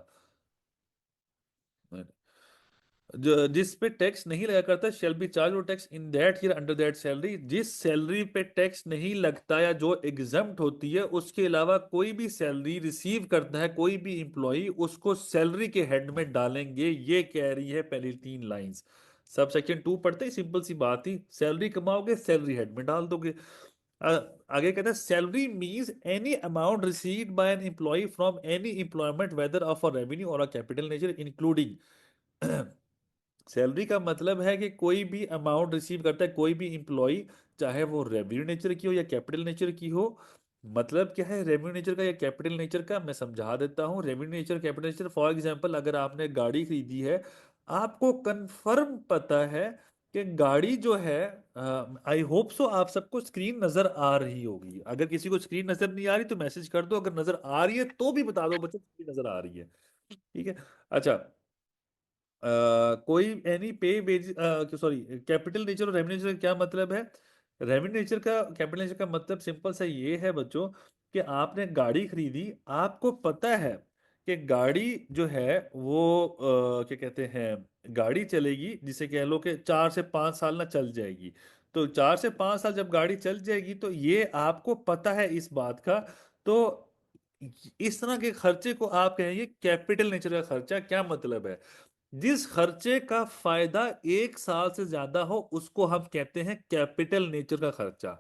जो जिस पे टैक्स नहीं लगा करता, shall be charge tax in that year under that salary. जिस सैलरी पे टैक्स नहीं लगता या जो एग्जम्प्ट होती है उसके अलावा कोई भी सैलरी रिसीव करता है कोई भी इंप्लॉई, उसको सैलरी के हेड में डालेंगे, ये कह रही है पहली 3 लाइंस। सब सेक्शन 2 पढ़ते ही सिंपल सी बात ही, सैलरी कमाओगे सैलरी हेड में डाल दोगे। आगे कहते हैं salary means any amount received by an employee from any employment whether of a revenue और a capital nature including. Salary का मतलब है कि कोई भी अमाउंट रिसीव करता है कोई भी इंप्लॉय, चाहे वो रेवेन्यू नेचर की हो या कैपिटल नेचर की हो। मतलब क्या है रेवेन्यू नेचर का या कैपिटल नेचर का, मैं समझा देता हूँ। Revenue nature capital nature, for example अगर आपने गाड़ी खरीदी है, आपको कंफर्म पता है कि गाड़ी जो है, आई होप सो आप सबको स्क्रीन नजर आ रही होगी, अगर किसी को स्क्रीन नजर नहीं आ रही तो मैसेज कर दो, अगर नजर आ रही है तो भी बता दो बच्चों स्क्रीन नजर आ रही है, ठीक है। अच्छा, कोई एनी पे वेज, सॉरी, कैपिटल नेचर और रेवेन्यू नेचर का क्या मतलब है। रेवेन्यू नेचर का, कैपिटल नेचर का मतलब सिंपल सा ये है बच्चों कि आपने गाड़ी खरीदी, आपको पता है कि गाड़ी जो है वो क्या कहते हैं, गाड़ी चलेगी, जिसे कह लो कि 4 से 5 साल ना चल जाएगी। तो 4 से 5 साल जब गाड़ी चल जाएगी तो ये आपको पता है इस बात का। तो इस तरह के खर्चे को आप कहेंगे कैपिटल नेचर का खर्चा। क्या मतलब है, जिस खर्चे का फायदा 1 साल से ज्यादा हो उसको हम कहते हैं कैपिटल नेचर का खर्चा।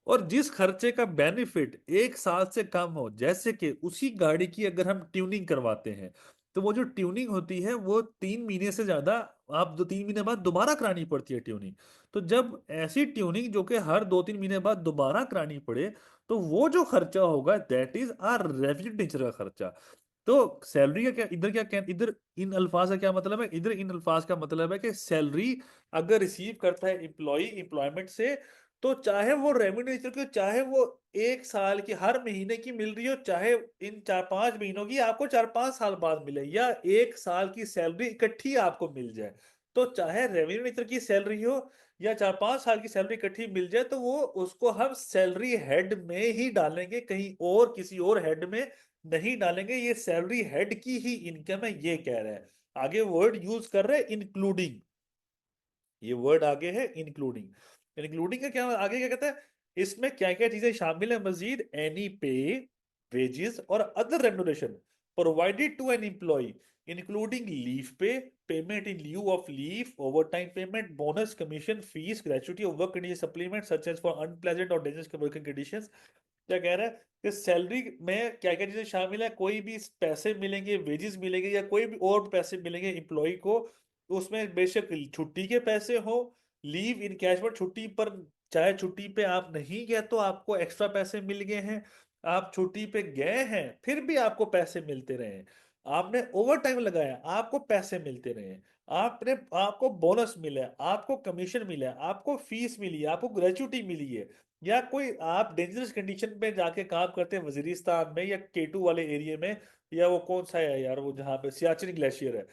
और जिस खर्चे का बेनिफिट 1 साल से कम हो, जैसे कि उसी गाड़ी की अगर हम ट्यूनिंग करवाते हैं, तो वो जो ट्यूनिंग होती है वो 3 महीने से ज्यादा, आप 2-3 महीने बाद दोबारा करानी पड़ती है ट्यूनिंग। तो जब ऐसी ट्यूनिंग जो कि हर 2-3 महीने बाद दोबारा करानी पड़े, तो वो जो खर्चा होगा that is are revenue nature का खर्चा। तो सैलरी का क्या इधर, क्या इधर इन अल्फाज का क्या मतलब है, इधर इन अल्फाज का मतलब है कि सैलरी अगर रिसीव करता है एम्प्लॉय एम्प्लॉयमेंट से, तो चाहे वो रेवेन्यू नेचर की हो, चाहे वो 1 साल की हर महीने की मिल रही हो, चाहे इन 4-5 महीनों की आपको 4-5 साल बाद मिले, या 1 साल की सैलरी इकट्ठी आपको मिल जाए, तो चाहे रेवेन्यू नेचर की सैलरी हो या 4-5 साल की सैलरी इकट्ठी मिल जाए, तो वो उसको हम सैलरी हेड में ही डालेंगे, कहीं और किसी और हेड में नहीं डालेंगे। ये सैलरी हेड की ही इनकम है, ये कह रहे हैं। आगे वर्ड यूज कर रहे हैं इंक्लूडिंग, ये वर्ड आगे है इंक्लूडिंग। इंक्लूडिंग का क्या, आगे क्या कहता है, इसमें क्या क्या चीजें शामिल है मजीद, एनी पे, वेजेस और other remuneration provided to an employee including leave pay, payment in lieu of leave, overtime payment, bonus, commission, fees, gratuity और work condition supplement such as for unpleasant और डेंजरस वर्किंग कंडीशंस। क्या कह रहा है कि सैलरी में क्या क्या चीजें शामिल है, कोई भी पैसे मिलेंगे, वेजेस मिलेंगे या कोई भी और पैसे मिलेंगे एम्प्लॉय को, उसमें बेशक छुट्टी के पैसे हो, लीव इनकैशमेंट, छुट्टी पर चाहे छुट्टी पे आप नहीं गए तो आपको एक्स्ट्रा पैसे मिल गए हैं, आप छुट्टी पे गए हैं फिर भी आपको पैसे मिलते रहे, आपने ओवर टाइम लगाया, आपको पैसे मिलते रहे, आपने आपको बोनस मिला है, आपको कमीशन मिला है, आपको फीस मिली है, आपको ग्रेचुटी मिली है, या कोई आप डेंजरस कंडीशन पे जाके काम करते हैं वजीरिस्तान में या केटू वाले एरिया में, या वो कौन सा है यार वो जहाँ पे सियाचिन ग्लेशियर है,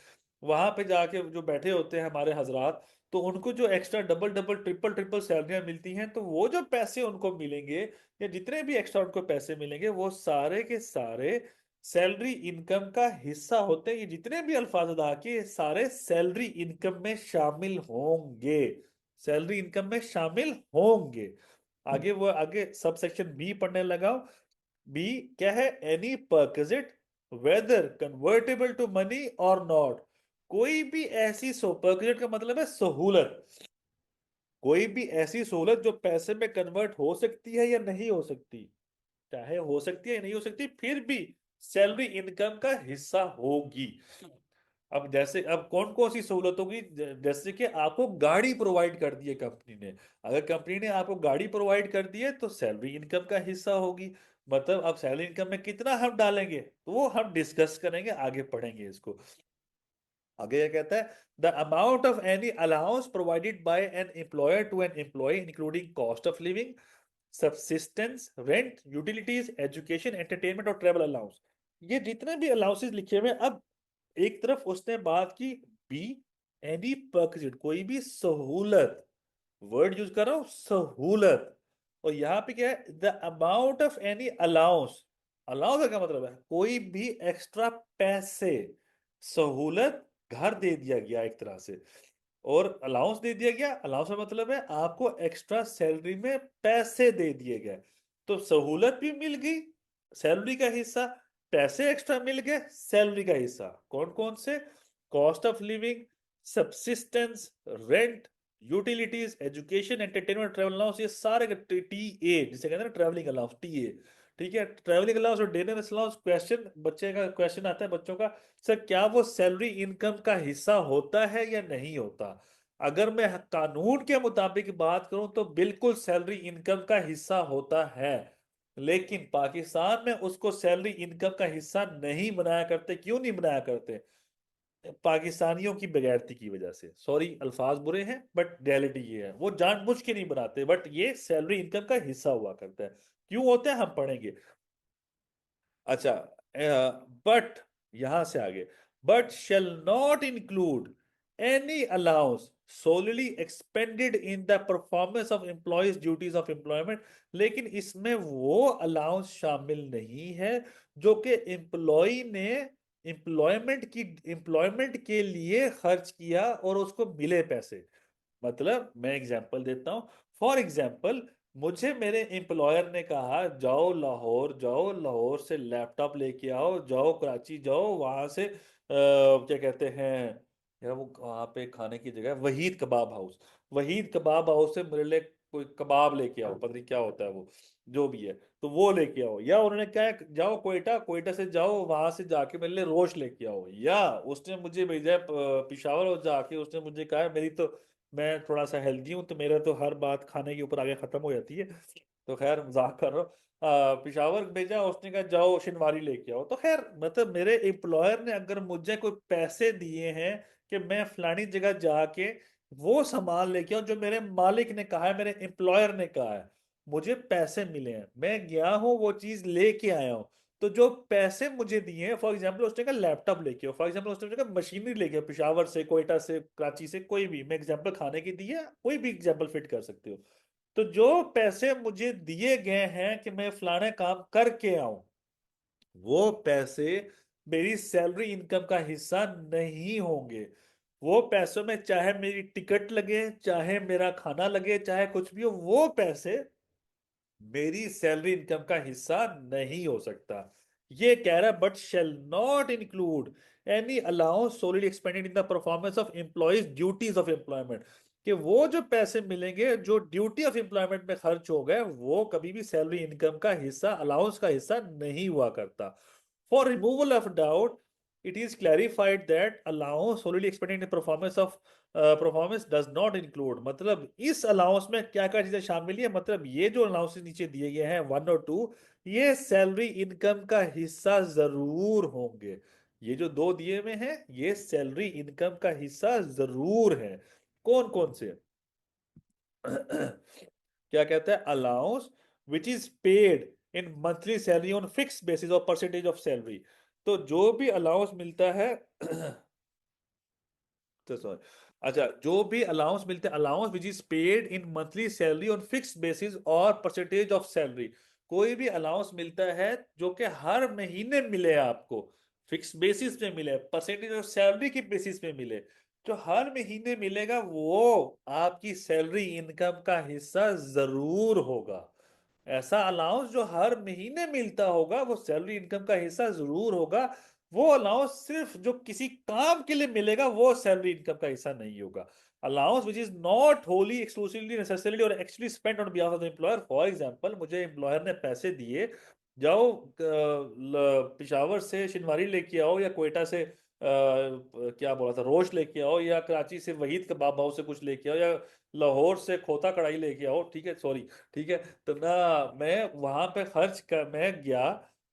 वहां पे जाके जो बैठे होते हैं हमारे हजरात, तो उनको जो extra double double triple triple सैलरियां मिलती हैं, तो वो जो पैसे उनको मिलेंगे या जितने भी एक्स्ट्रा उनको पैसे मिलेंगे वो सारे के सारे सैलरी इनकम का हिस्सा होते हैं। ये जितने भी अल्फाज अदा किए सारे सैलरी इनकम में शामिल होंगे, सैलरी इनकम में शामिल होंगे। आगे वो आगे सब सेक्शन बी पढ़ने लगाओ। बी क्या है? Any perquisite whether convertible to money और नॉट, कोई भी ऐसी परक्विजिट का मतलब है सहूलत, कोई भी ऐसी सहूलत जो पैसे में कन्वर्ट हो सकती है या नहीं हो सकती, चाहे हो सकती है या नहीं हो सकती, फिर भी सैलरी इनकम का हिस्सा होगी। अब जैसे अब कौन कौन सी सहूलत होगी? जैसे कि आपको गाड़ी प्रोवाइड कर दी है कंपनी ने, अगर कंपनी ने आपको गाड़ी प्रोवाइड कर दी है तो सैलरी इनकम का हिस्सा होगी। मतलब अब सैलरी इनकम में कितना हम डालेंगे तो वो हम डिस्कस करेंगे, आगे पढ़ेंगे इसको। आगे ये कहता है the amount of any allowance provided by an employer to an employee including cost of living, subsistence, rent, utilities, education, entertainment और ट्रेवल अलाउंस, ये जितने भी अलाउंसेस लिखे हुए हैं। अब एक तरफ उसने बात की बी एनी परक्विजिट, कोई भी सहूलत, वर्ड यूज कर रहा हूं सहूलत, और यहां पे क्या है? The amount of any allowance, allowance का मतलब है कोई भी एक्स्ट्रा पैसे, सहूलत घर दे दिया गया एक तरह से, और अलाउंस दे दिया गया, अलाउंस का मतलब है आपको एक्स्ट्रा सैलरी में पैसे दे दिए गए, तो सहूलत भी मिल गई सैलरी का हिस्सा, पैसे एक्स्ट्रा मिल गए सैलरी का हिस्सा। कौन कौन से? Cost of living, subsistence, rent, utilities, education, entertainment, travel allowance, ये सारे टी ए जिसे कहते हैं ट्रेवलिंग अलाउंस, टी ए। ठीक है, ट्रेवलिंग अलाउंस और डिनर अलाउंस। क्वेश्चन बच्चे का क्वेश्चन आता है बच्चों का, सर क्या वो सैलरी इनकम का हिस्सा होता है या नहीं होता? अगर मैं कानून के मुताबिक बात करूं तो बिल्कुल सैलरी इनकम का हिस्सा होता है, लेकिन पाकिस्तान में उसको सैलरी इनकम का हिस्सा नहीं बनाया करते। क्यों नहीं बनाया करते? पाकिस्तानियों की बेगैरती की वजह से। सॉरी अल्फाज बुरे हैं बट रियलिटी ये है, वो जानबूझ के नहीं बनाते, बट ये सैलरी इनकम का हिस्सा हुआ करता है। क्यों होता है हम पढ़ेंगे। अच्छा, बट यहां से आगे, but shall not include any allowance solely expanded in the performance of employees duties of employment, लेकिन इसमें वो अलाउंस शामिल नहीं है जो कि एम्प्लॉय ने एम्प्लॉयमेंट के लिए खर्च किया और उसको मिले पैसे। मतलब मैं एग्जांपल देता हूं, फॉर एग्जांपल मुझे मेरे एम्प्लॉयर ने कहा जाओ लाहौर से लैपटॉप लेके आओ, जाओ कराची जाओ, वहां से क्या कहते हैं यार वो वहां पे खाने की जगह है, वहीद कबाब हाउस, वहीद कबाब हाउस से मेरे लिए कोई कबाब लेके आओ, पता नहीं क्या होता है वो, जो भी है, तो वो लेके आओ। या उन्होंने कहा है, जाओ कोयटा, कोयटा से जाओ वहां से जाके मेरे लिए रोश लेके आओ। या उसने मुझे भेजा है पिशावर, और जाके उसने मुझे कहा है मेरी तो, मैं थोड़ा सा हेल्दी हूँ तो मेरा तो हर बात खाने के ऊपर आगे खत्म हो जाती है, तो खैर मजाक कर रहा हूँ। पिशावर भेजा, उसने कहा जाओ शिनवारी लेके आओ। तो खैर मतलब मेरे एम्प्लॉयर ने अगर मुझे कोई पैसे दिए हैं कि मैं फलानी जगह जाके वो सामान लेके आऊं जो मेरे मालिक ने कहा है, मेरे एम्प्लॉयर ने कहा है, मुझे पैसे मिले हैं, मैं गया हूँ वो चीज लेके आया हूँ, तो जो पैसे मुझे दिए हैं, फॉर एग्जांपल उसने कहा लैपटॉप लेके आओ, फॉर एग्जांपल उसने कहा मशीनरी लेके आओ पिशावर से, कोयटा से, कराची से, कोई भी, मैं एग्जांपल खाने की दी है, कोई भी एग्जांपल फिट कर सकते हो। तो जो पैसे मुझे दिए गए हैं कि मैं फलाने काम करके आऊं, वो पैसे मेरी सैलरी इनकम का हिस्सा नहीं होंगे। वो पैसों में चाहे मेरी टिकट लगे, चाहे मेरा खाना लगे, चाहे कुछ भी हो, वो पैसे मेरी सैलरी इनकम का हिस्सा नहीं हो सकता। ये कह रहा है but shall not include any allowance solid expanded in the performance of employees duties of employment, कि वो जो पैसे मिलेंगे जो ड्यूटी ऑफ एम्प्लॉयमेंट में खर्च हो गए वो कभी भी सैलरी इनकम का हिस्सा, अलाउंस का हिस्सा नहीं हुआ करता। For removal of doubt it is clarified that allowance solidly expended in performance of performance does not include, मतलब इस अलाउंस में क्या क्या चीजें शामिल है, मतलब ये जो अलाउंसेस नीचे दिए गए हैं 1 और 2, ये सैलरी इनकम का हिस्सा जरूर होंगे, ये जो दो दिए हुए हैं ये सैलरी इनकम का हिस्सा जरूर है। कौन कौन से? क्या कहता है? Allowance which is paid in monthly salary on fix basis और परसेंटेज ऑफ सैलरी। तो जो भी अलाउंस मिलता है तो सॉरी, अच्छा, जो भी अलाउंस मिलते हैं, allowance which is paid in monthly salary on fix basis और परसेंटेज ऑफ सैलरी। कोई भी अलाउंस मिलता है जो कि हर महीने मिले आपको, फिक्स बेसिस पे मिले, परसेंटेज ऑफ सैलरी की बेसिस पे मिले, जो हर महीने मिलेगा वो आपकी सैलरी इनकम का हिस्सा जरूर होगा। ऐसा अलाउंस जो हर महीने मिलता होगा वो सैलरी इनकम का हिस्सा जरूर होगा। वो अलाउंस सिर्फ जो किसी काम के लिए मिलेगा वो सैलरी इनकम का हिस्सा नहीं होगा। Allowance which is not wholly exclusively necessarily और actually spent on behalf of the employer. For example, मुझे एम्प्लॉयर ने पैसे दिए, जाओ पिशावर से शिनवारी लेके आओ, या कोयटा से क्या बोला था, रोश लेके आओ, या कराची से वहीद कबाब हाउस से कुछ लेके आओ, या लाहौर से खोता कढ़ाई लेके आओ, ठीक है, सॉरी, ठीक है। तो ना मैं वहां पे खर्च कर, मैं गया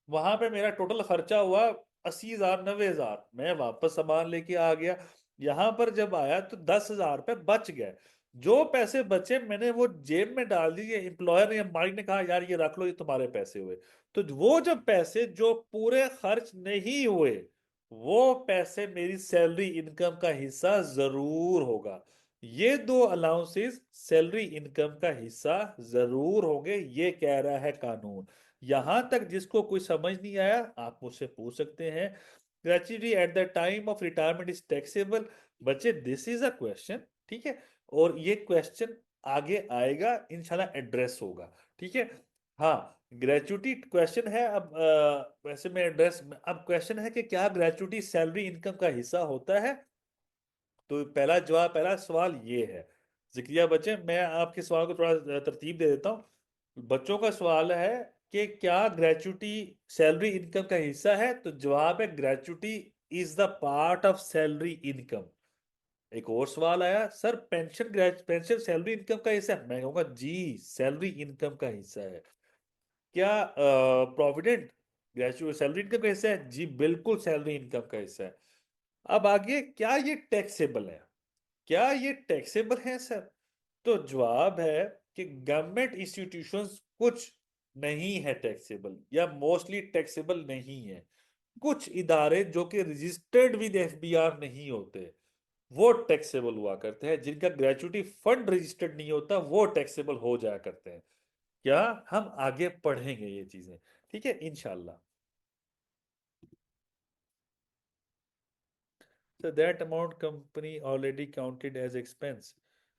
वहां पे, मेरा टोटल खर्चा हुआ 80,000 90,000, मैं वापस सामान लेके आ गया। यहाँ पर जब आया तो 10,000 रुपये बच गए। जो पैसे बचे मैंने वो जेब में डाल दिए, एम्प्लॉयर ने या मालिक ने कहा यार ये रख लो, ये तुम्हारे पैसे हुए। तो वो जब पैसे जो पूरे खर्च नहीं हुए वो पैसे मेरी सैलरी इनकम का हिस्सा जरूर होगा। ये दो अलाउंसेस सैलरी इनकम का हिस्सा जरूर होंगे, ये कह रहा है कानून। यहां तक जिसको कोई समझ नहीं आया आप मुझसे पूछ सकते हैं। Gratuity at the time of retirement is taxable. बच्चे दिस इज अ क्वेश्चन, ठीक है, और ये क्वेश्चन आगे आएगा इंशाल्लाह, एड्रेस होगा, ठीक है। हाँ, ग्रेचुटी क्वेश्चन है। अब वैसे मैं एड्रेस, अब क्वेश्चन है कि क्या ग्रेचुटी सैलरी इनकम का हिस्सा होता है? तो पहला जवाब, पहला सवाल ये है। जिक्रिया बच्चे, मैं आपके सवाल को थोड़ा तरतीब दे देता हूँ। बच्चों का सवाल है कि क्या ग्रेचुटी सैलरी इनकम का हिस्सा है? तो जवाब है gratuity is the part of salary income. एक और सवाल आया, sir pension pension salary income का हिस्सा है? मैं कहूँगा जी सैलरी इनकम का हिस्सा है। क्या प्रोविडेंट ग्रेचुटी सैलरी इनकम का हिस्सा है? जी बिल्कुल सैलरी इनकम का हिस्सा है। अब आगे, क्या ये टैक्सेबल है? क्या ये टैक्सेबल है सर? तो जवाब है कि गवर्नमेंट इंस्टीट्यूशंस कुछ नहीं है टैक्सेबल, या मोस्टली टैक्सेबल नहीं है। कुछ इदारे जो कि रजिस्टर्ड विद एफबीआर नहीं होते वो टैक्सेबल हुआ करते हैं। जिनका ग्रेचुटी फंड रजिस्टर्ड नहीं होता वो टैक्सेबल हो जाया करते हैं। क्या हम आगे पढ़ेंगे ये चीजें, ठीक है, इंशाल्लाह। So that amount company already counted as expense.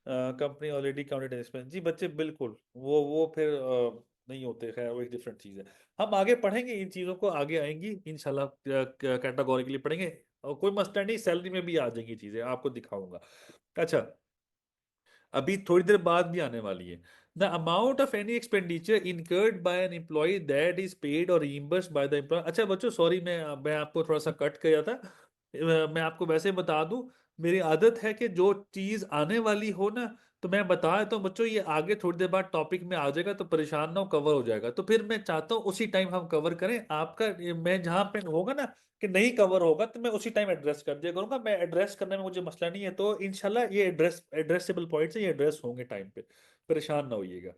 Company already counted as expense. जी बच्चे बिल्कुल, वो फिर नहीं होते, खैर वो एक डिफरेंट चीज़ है। हम आगे पढ़ेंगे इन चीज़ों को, आगे आएंगी इंशाल्लाह, कैटेगोरिकली पढ़ेंगे, और कोई मसला नहीं, सैलरी में भी आ जाएंगी चीज़ें, आपको दिखाऊंगा। अच्छा, अभी थोड़ी देर बाद भी आने वाली है। The amount of any expenditure incurred by an employee that is paid और रीइंबर्स्ड बाय द एम्प्लॉय। अच्छा बच्चों सॉरी, मैं आपको थोड़ा सा कट किया था। मैं आपको वैसे बता दूं, मेरी आदत है कि जो चीज आने वाली हो ना तो मैं बता देता हूँ बच्चों, ये आगे थोड़ी देर बाद टॉपिक में आ जाएगा तो परेशान ना हो, कवर हो जाएगा। तो फिर मैं चाहता हूँ उसी टाइम हम कवर करें आपका, मैं जहां पे होगा ना कि नहीं कवर होगा तो मैं उसी टाइम एड्रेस कर दिया करूंगा। मैं एड्रेस करने में मुझे मसला नहीं है, तो इंशाल्लाह ये एड्रेसेबल पॉइंट्स है, ये एड्रेस होंगे टाइम पे, परेशान ना होइएगा।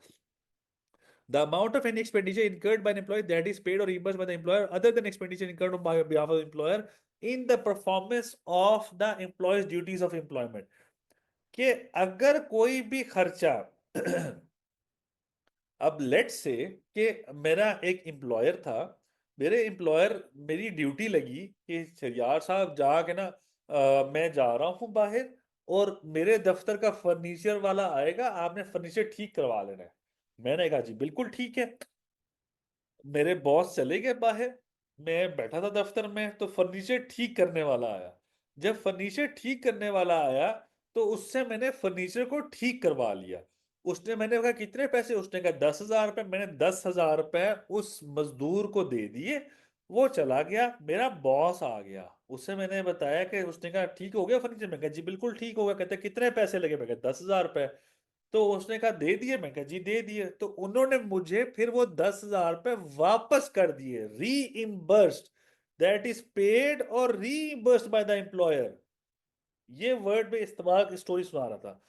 The amount of any expenditure incurred by an employee that is paid or reimbursed by the employer other than expenditure incurred on behalf of the employer in the performance of the employee's duties of employment। कि अगर कोई भी खर्चा अब लेट से कि मेरा एक एम्प्लॉयर था, मेरे एम्प्लॉयर, मेरी ड्यूटी लगी कि यार साहब जाके ना मैं जा रहा हूँ बाहर और मेरे दफ्तर का फर्नीचर वाला आएगा, आपने फर्नीचर ठीक करवा लेना है। मैंने कहा जी बिल्कुल ठीक है। मेरे बॉस चले गए बाहर, मैं बैठा था दफ्तर में, तो फर्नीचर ठीक करने वाला आया। जब फर्नीचर ठीक करने वाला आया तो उससे मैंने फर्नीचर को ठीक करवा लिया। उसने, मैंने कहा कितने पैसे, उसने कहा 10,000 रुपये। मैंने 10,000 रुपये उस मजदूर को दे दिए, वो चला गया। मेरा बॉस आ गया, उससे मैंने बताया कि, उसने कहा ठीक हो गया फर्नीचर? मैं कहा जी बिल्कुल ठीक हो गया। कहते कितने पैसे लगे? मैं कहा 10,000 रुपये। तो उसने कहा दे दिए? मैं कहा जी दे दिए। तो उन्होंने मुझे फिर वो 10,000 रुपये वापस कर दिए, री इम्बर्स्ड। दैट इज पेड और रीइंबर्स्ड बाय द एम्प्लॉयर। ये वर्ड में इस्तेमाल स्टोरी सुना रहा था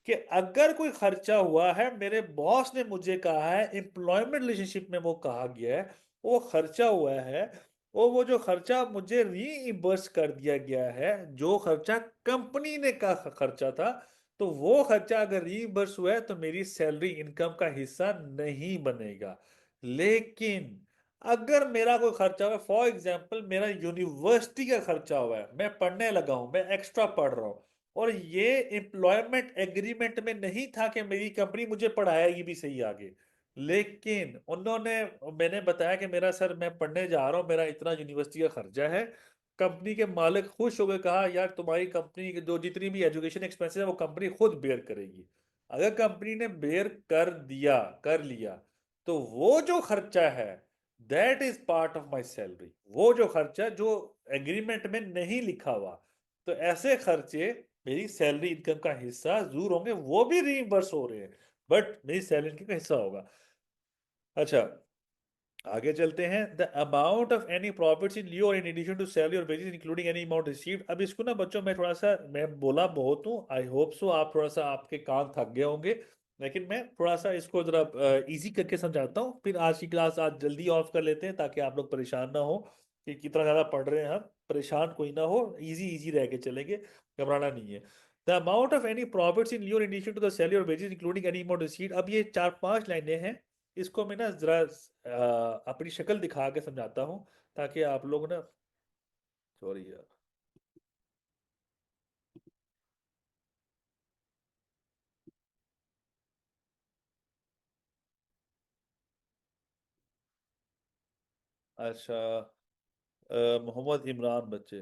कि अगर कोई खर्चा हुआ है, मेरे बॉस ने मुझे कहा है, एम्प्लॉयमेंट रिलेशनशिप में वो कहा गया है, वो खर्चा हुआ है, वो जो खर्चा मुझे रीइंबर्स कर दिया गया है, जो खर्चा कंपनी ने का खर्चा था, तो वो खर्चा अगर रीइंबर्स हुआ है तो मेरी सैलरी इनकम का हिस्सा नहीं बनेगा। लेकिन अगर मेरा कोई खर्चा हुआ है, फॉर एग्जाम्पल मेरा यूनिवर्सिटी का खर्चा हुआ है, मैं पढ़ने लगा हूं, मैं एक्स्ट्रा पढ़ रहा हूं, और ये एम्प्लॉयमेंट एग्रीमेंट में नहीं था कि मेरी कंपनी मुझे पढ़ाएगी भी सही आगे, लेकिन उन्होंने, मैंने बताया कि मेरा सर मैं पढ़ने जा रहा हूँ, मेरा इतना यूनिवर्सिटी का खर्चा है, कंपनी के मालिक खुश हो गए, कहा यार तुम्हारी कंपनी की जो जितनी भी एजुकेशन एक्सपेंसेस है वो कंपनी खुद बेयर करेगी। अगर कंपनी ने बेयर कर लिया, तो वो जो खर्चा है that is part of my salary, वो जो खर्चा जो एग्रीमेंट में नहीं लिखा हुआ, तो ऐसे खर्चे मेरी सैलरी इनकम का हिस्सा जरूर होंगे, वो भी रीइंबर्स हो रहे हैं, बट मेरी सैलरी इनकम का हिस्सा होगा। अच्छा, आगे चलते हैं। The amount of any profits in lieu और इन एडिशन टू सैलरी और wages including any amount received. अब इसको ना बच्चों, मैं थोड़ा सा, मैं बोला बहुत हूँ, आई होप सो आप थोड़ा सा आपके कान थक गए होंगे, लेकिन मैं थोड़ा सा इसको जरा इजी करके समझाता हूँ, फिर आज की क्लास आज जल्दी ऑफ कर लेते हैं ताकि आप लोग परेशान ना हो कि कितना ज़्यादा पढ़ रहे हैं हम, परेशान कोई ना हो, इजी इजी रह के चलेंगे, घबराना नहीं है। The amount of any profits in lieu in addition to the salary और wages including any amount received. अब ये 4-5 लाइनें हैं, इसको मैं ना जरा अपनी शक्ल दिखा के समझाता हूँ ताकि आप लोग ना, सॉरी यार, अच्छा, मोहम्मद इमरान बच्चे,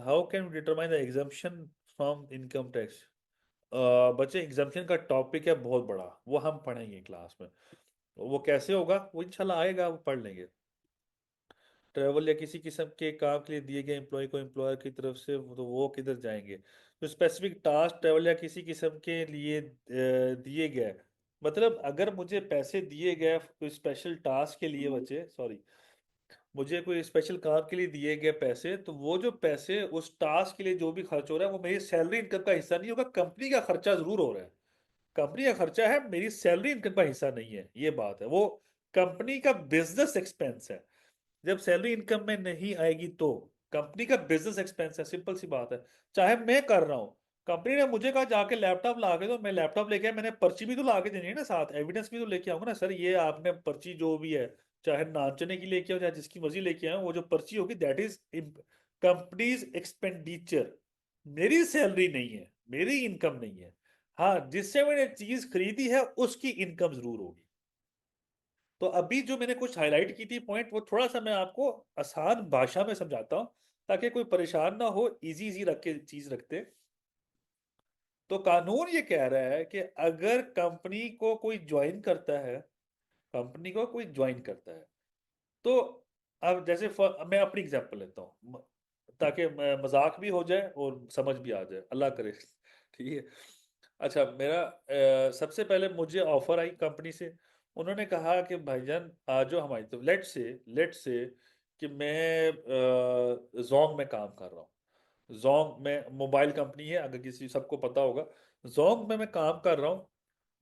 how can determine the exemption from income tax. बच्चे, एग्जाम्पशन का टॉपिक है बहुत बड़ा, वो हम पढ़ेंगे क्लास में, वो कैसे होगा वो इंशाल्लाह आएगा, वो पढ़ लेंगे। ट्रैवल या किसी किस्म के काम के लिए दिए गए एम्प्लॉय को एम्प्लॉयर की तरफ से, तो वो किधर जाएंगे। तो स्पेसिफिक टास्क ट्रैवल या किसी किस्म के लिए दिए गए, मतलब अगर मुझे पैसे दिए गए कोई स्पेशल टास्क के लिए, बच्चे सॉरी, मुझे कोई स्पेशल काम के लिए दिए गए पैसे, तो वो जो पैसे उस टास्क के लिए जो भी खर्च हो रहा है वो मेरी सैलरी इनकम का हिस्सा नहीं होगा, कंपनी का खर्चा जरूर हो रहा है, कंपनी का खर्चा है, मेरी सैलरी इनकम का हिस्सा नहीं है, ये बात है, वो कंपनी का बिजनेस एक्सपेंस है। जब सैलरी इनकम में नहीं आएगी तो कंपनी का बिजनेस एक्सपेंस है, सिंपल सी बात है। चाहे मैं कर रहा हूँ, कंपनी ने मुझे कहा जाके लैपटॉप ला के दो, मैं लैपटॉप लेके आया, मैंने पर्ची भी तो ला के देनी है ना, साथ एविडेंस भी तो लेके आऊंगा ना, सर ये आपने पर्ची जो भी है, चाहे नाचने की लेके आओ चाहे जिसकी मर्जी लेके आओ, वो जो पर्ची होगी दैट इज कंपनीज एक्सपेंडिचर, मेरी सैलरी नहीं है, मेरी इनकम नहीं है। हाँ, जिससे मैंने चीज खरीदी है उसकी इनकम जरूर होगी। तो अभी जो मैंने कुछ हाईलाइट की थी पॉइंट, वो थोड़ा सा मैं आपको आसान भाषा में समझाता हूँ ताकि कोई परेशान ना हो, इजी इजी रख के चीज रखते। तो कानून ये कह रहा है कि अगर कंपनी को कोई ज्वाइन करता है, कंपनी को कोई ज्वाइन करता है, तो अब जैसे मैं अपनी एग्जांपल लेता हूँ ताकि मजाक भी हो जाए और समझ भी आ जाए, अल्लाह करे। ठीक है। अच्छा, मेरा सबसे पहले मुझे ऑफर आई कंपनी से, उन्होंने कहा कि भाईजान आ जाओ हमारी, तो लेट से कि मैं जोंग में काम कर रहा हूँ, जोंग में मोबाइल कंपनी है, अगर किसी सबको पता होगा, जोंग में मैं काम कर रहा हूँ।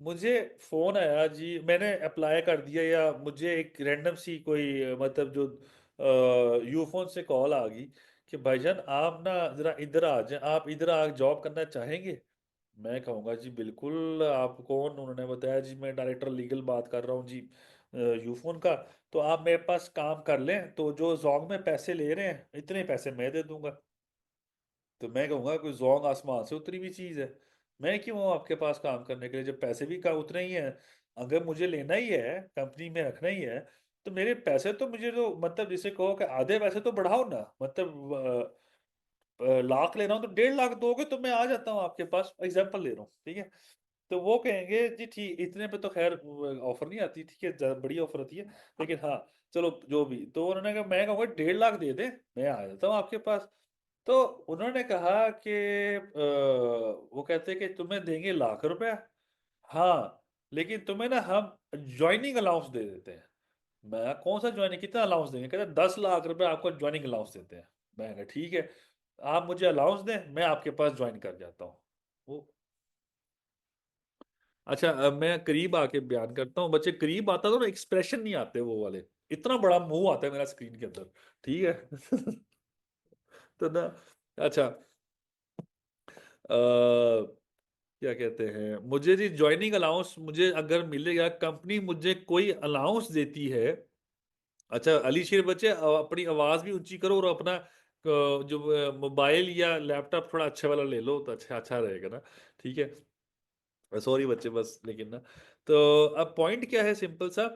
मुझे फोन आया जी, मैंने अप्लाई कर दिया, या मुझे एक रैंडम सी कोई मतलब जो यूफोन से कॉल आ गई कि भाईजान आप ना जरा इधर आ जाए, आप इधर आ जॉब करना चाहेंगे। मैं कहूँगा जी बिल्कुल, आप कौन। उन्होंने बताया जी मैं डायरेक्टर लीगल बात कर रहा हूँ जी, यूफोन का। तो आप मेरे पास काम कर लें, तो जो जोंग में पैसे ले रहे हैं इतने पैसे मैं दे दूंगा। तो मैं कहूँगा कोई जोंग आसमान से उतरी हुई चीज़ है, मैं क्यों हूँ आपके पास काम करने के लिए, जब पैसे भी का उतने ही हैं। अगर मुझे लेना ही है, कंपनी में रखना ही है, तो मेरे पैसे तो मुझे तो मतलब जिसे कहो कि आधे पैसे तो बढ़ाओ ना, मतलब लाख ले रहा हूँ तो 1.5 लाख दोगे तो मैं आ जाता हूँ आपके पास, एग्जाम्पल ले रहा हूँ, ठीक है। तो वो कहेंगे जी ठीक, इतने पे तो खैर ऑफर नहीं आती, ठीक है, बड़ी ऑफर आती है, लेकिन हाँ चलो जो भी। तो उन्होंने कहा, मैं कहूँगा 1.5 लाख दे दे, मैं आ जाता हूँ आपके पास। तो उन्होंने कहा कि वो कहते हैं कि तुम्हें देंगे ₹1,00,000, हाँ, लेकिन तुम्हें ना हम ज्वाइनिंग अलाउंस दे देते हैं। मैं कौन सा ज्वाइनिंग, कितना अलाउंस देंगे? कहते 10 लाख रुपए आपको ज्वाइनिंग अलाउंस देते हैं। मैं कहा ठीक है, आप मुझे अलाउंस दें, मैं आपके पास ज्वाइन कर जाता हूँ। वो अच्छा, अब मैं करीब आके बयान करता हूँ। बच्चे करीब आता तो ना एक्सप्रेशन नहीं आते वो वाले, इतना बड़ा मुंह आता है मेरा स्क्रीन के अंदर, ठीक है। तो ना, अच्छा, क्या कहते हैं, मुझे जी ज्वाइनिंग अलाउंस मुझे अगर मिलेगा, कंपनी मुझे कोई अलाउंस देती है। अच्छा अली शेर बच्चे, अपनी आवाज भी ऊंची करो और अपना जो मोबाइल या लैपटॉप थोड़ा अच्छा वाला ले लो तो अच्छा अच्छा रहेगा ना, ठीक है। सॉरी बच्चे, बस लेकिन ना, तो अब पॉइंट क्या है, सिंपल सा,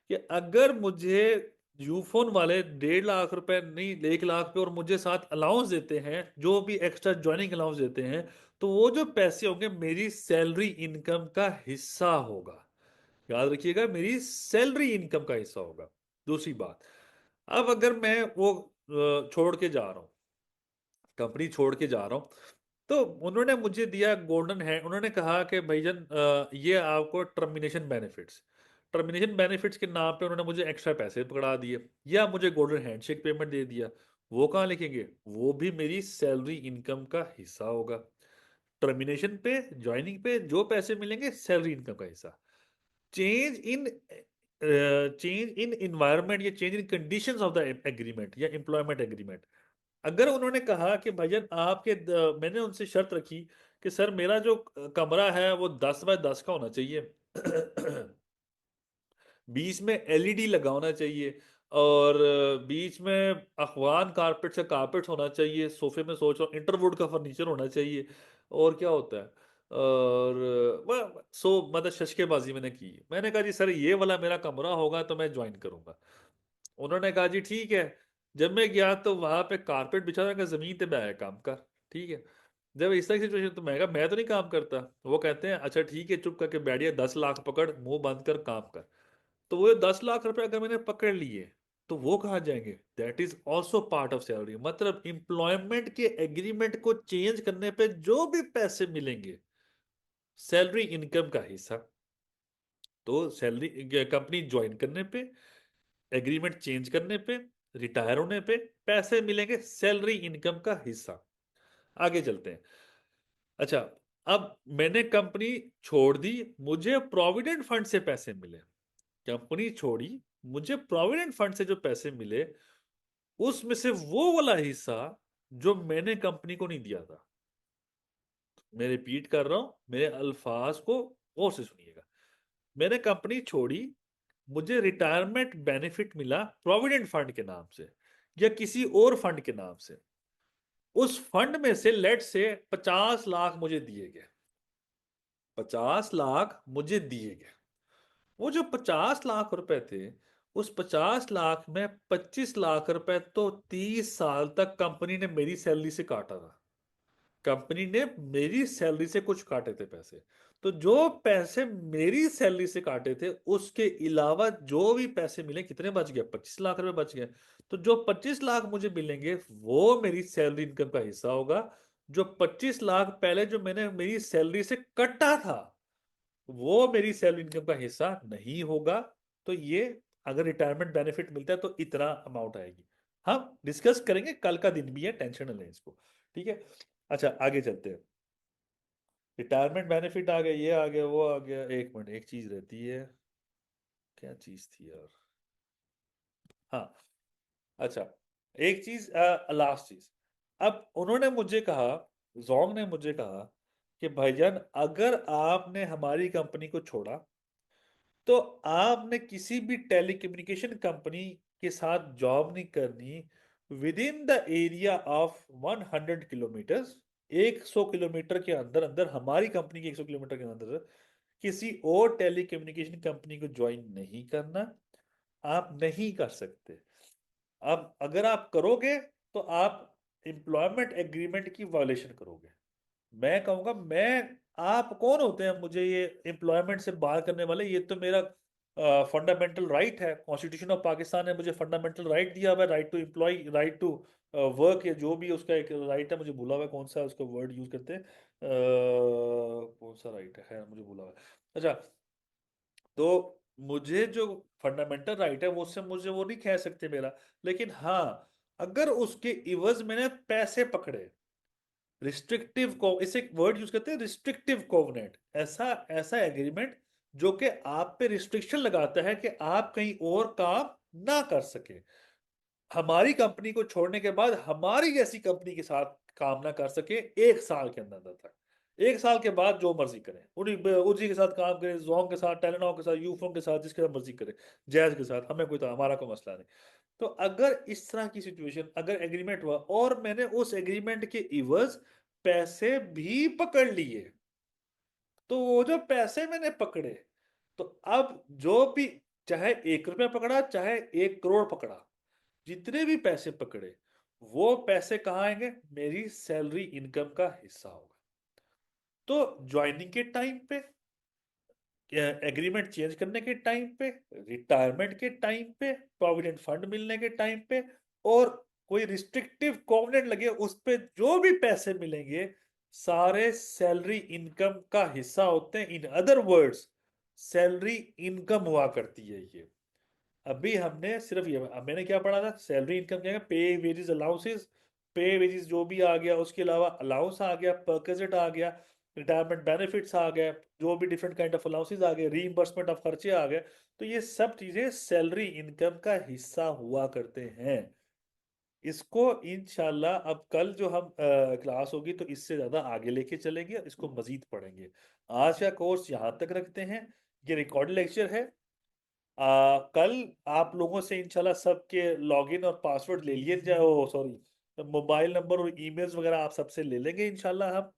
कि अगर मुझे यूफोन वाले 1.5 लाख रुपए नहीं, 1 लाख पे, और मुझे साथ अलाउंस देते हैं, जो भी एक्स्ट्रा ज्वाइनिंग अलाउंस देते हैं, तो वो जो पैसे होंगे मेरी सैलरी इनकम का हिस्सा होगा। याद रखिएगा, मेरी सैलरी इनकम का हिस्सा होगा। दूसरी बात, अब अगर मैं वो छोड़ के जा रहा हूँ, कंपनी छोड़ के जा रहा हूँ, तो उन्होंने मुझे दिया गोल्डन हैंड। उन्होंने कहा कि भाईजान, ये आपको टर्मिनेशन बेनिफिट्स के नाम पे उन्होंने मुझे एक्स्ट्रा पैसे पकड़ा दिए, या मुझे गोल्डन हैंडशेक पेमेंट दे दिया। वो कहाँ लिखेंगे? वो भी मेरी सैलरी इनकम का हिस्सा होगा। टर्मिनेशन पे, ज्वाइनिंग पे जो पैसे मिलेंगे, सैलरी इनकम का हिस्सा। Change in change in environment या change in conditions of the agreement या एम्प्लॉयमेंट एग्रीमेंट। अगर उन्होंने कहा कि भाईजान मैंने उनसे शर्त रखी कि सर मेरा जो कमरा है वो 10 बाय 10 का होना चाहिए, 20 में एलईडी लगा होना चाहिए, और बीच में अफगान कारपेट से कारपेट होना चाहिए, सोफे में सोच रहा हूँ इंटरवुड का फर्नीचर होना चाहिए, और क्या होता है, और मतलब शशकेबाजी मैंने की। मैंने कहा जी सर ये वाला मेरा कमरा होगा तो मैं ज्वाइन करूंगा। उन्होंने कहा जी ठीक है। जब मैं गया तो वहां पे कारपेट बिछा था कि जमीन पे बैठ काम कर, ठीक है। जब इस तरह की सिचुएशन, तो मैं कहा मैं तो नहीं काम करता। वो कहते हैं अच्छा ठीक है, चुप करके बैठ गया, 10 लाख पकड़, मुंह बंद कर काम कर। तो वो 10 लाख रुपए अगर मैंने पकड़ लिए, तो वो कहाँ जाएंगे? That is also part of salary. मतलब इंप्लॉयमेंट के एग्रीमेंट को चेंज करने पे जो भी पैसे मिलेंगे, सैलरी इनकम का हिस्सा। तो सैलरी, कंपनी ज्वाइन करने पे, एग्रीमेंट चेंज करने पे, रिटायर होने पे पैसे मिलेंगे, सैलरी इनकम का हिस्सा। आगे चलते हैं। अच्छा, अब मैंने कंपनी छोड़ दी, मुझे प्रोविडेंट फंड से पैसे मिले। कंपनी छोड़ी, मुझे प्रोविडेंट फंड से जो पैसे मिले, उसमें से वो वाला हिस्सा जो मैंने कंपनी को नहीं दिया था। मैं रिपीट कर रहा हूं, मेरे अल्फाज को और से सुनिएगा। मैंने कंपनी छोड़ी, मुझे रिटायरमेंट बेनिफिट मिला प्रोविडेंट फंड के नाम से या किसी और फंड के नाम से। उस फंड में से लेट से 50 लाख मुझे दिए गए, 50 लाख मुझे दिए गए। वो जो 50 लाख रुपए थे, उस 50 लाख में 25 लाख रुपए तो 30 साल तक कंपनी ने मेरी सैलरी से काटा था। कंपनी ने मेरी सैलरी से कुछ काटे थे पैसे। तो जो पैसे मेरी सैलरी से काटे थे, उसके अलावा जो भी पैसे मिले, कितने बच गए? 25 लाख रुपए बच गए। तो जो 25 लाख मुझे मिलेंगे, वो मेरी सैलरी इनकम का हिस्सा होगा। जो 25 लाख पहले जो मैंने मेरी सैलरी से कटा था, वो मेरी सैलरी इनकम का हिस्सा नहीं होगा। तो ये, अगर रिटायरमेंट बेनिफिट मिलता है तो इतना अमाउंट आएगी। हम डिस्कस करेंगे, कल का दिन भी है, टेंशन न लें इसको, ठीक है। अच्छा आगे चलते हैं। रिटायरमेंट बेनिफिट आ गया, ये आ गया, वो आ गया। एक मिनट, एक चीज रहती है, क्या चीज थी यार? हाँ, अच्छा, एक चीज, लास्ट चीज। अब उन्होंने मुझे कहा, जोंग ने मुझे कहा कि भाईजान अगर आपने हमारी कंपनी को छोड़ा, तो आपने किसी भी टेलीकम्युनिकेशन कंपनी के साथ जॉब नहीं करनी with in the area of 100 kilometres. 100 kilometre के अंदर अंदर, हमारी कंपनी के 100 किलोमीटर के अंदर किसी और टेलीकम्युनिकेशन कंपनी को ज्वाइन नहीं करना। आप नहीं कर सकते। अब अगर आप करोगे, तो आप एम्प्लॉयमेंट एग्रीमेंट की वायलेशन करोगे। मैं कहूंगा, आप कौन होते हैं मुझे ये एम्प्लॉयमेंट से बाहर करने वाले? ये तो मेरा फंडामेंटल राइट है। कॉन्स्टिट्यूशन ऑफ पाकिस्तान ने मुझे फंडामेंटल राइट दिया हुआ है, right to employ, right to work, या जो भी उसका एक राइट है, मुझे भूला हुआ है कौन सा उसका वर्ड यूज करते हैं, कौन सा राइट है, खैर मुझे भूला हुआ है। अच्छा, तो मुझे जो फंडामेंटल राइट है वो उससे मुझे वो नहीं कह सकते मेरा, लेकिन हाँ अगर उसके इवज मैंने पैसे पकड़े, रिस्ट्रिक्टिव को इसे एक वर्ड यूज करते हैं रिस्ट्रिक्टिव कोवेनेंट, ऐसा ऐसा एग्रीमेंट जो कि आप पे रिस्ट्रिक्शन लगाता है कि आप कहीं और काम ना कर सके, हमारी कंपनी को छोड़ने के बाद हमारी जैसी कंपनी के साथ काम ना कर सके 1 साल के अंदर तक, 1 साल के बाद जो मर्जी करें, उन्हीं उसी के साथ काम करें, जोंग के साथ, टेलेनॉर के साथ, यूफोन के साथ, जिसके साथ मर्जी करें, जैज के साथ, हमें कोई तो हमारा कोई मसला नहीं। तो अगर इस तरह की सिचुएशन, अगर एग्रीमेंट हुआ और मैंने उस एग्रीमेंट के इवज पैसे भी पकड़ लिए, तो वो जो पैसे मैंने पकड़े, तो अब जो भी, चाहे 1 रुपया पकड़ा चाहे 1 करोड़ पकड़ा, जितने भी पैसे पकड़े वो पैसे कहाँ आएंगे, मेरी सैलरी इनकम का हिस्सा होगा। तो ज्वाइनिंग के टाइम पे, एग्रीमेंट चेंज करने के टाइम पे, रिटायरमेंट के टाइम पे, प्रोविडेंट फंड मिलने के टाइम पे, और कोई रिस्ट्रिक्टिव कोवेनेंट लगे उस पे जो भी पैसे मिलेंगे सारे सैलरी इनकम का हिस्सा होते हैं। In other words salary income हुआ करती है ये। अभी हमने सिर्फ ये, अब मैंने क्या पढ़ा था, सैलरी इनकम क्या है, पे वेजेस अलाउंसेस, पे वेजेस जो भी आ गया, उसके अलावा अलाउंस आ गया, परकेजेट आ गया, रिटायरमेंट बेनिफिट्स आ गए, जो भी डिफरेंट काइंड ऑफ अलाउंसेस आ गए, रीइंबर्समेंट ऑफ खर्चे आ गए, तो ये सब चीजें सैलरी इनकम का हिस्सा हुआ करते हैं। इसको इंशाल्लाह अब कल जो हम क्लास होगी तो इससे ज्यादा आगे लेके चलेंगे और इसको मजीद पढ़ेंगे। आज का कोर्स यहाँ तक रखते हैं, ये रिकॉर्ड लेक्चर है। कल आप लोगों से इंशाल्लाह सबके लॉगिन और पासवर्ड ले लिए जाए, ओ सॉरी मोबाइल नंबर और ईमेल्स वगैरह आप सबसे ले लेंगे इंशाल्लाह हम।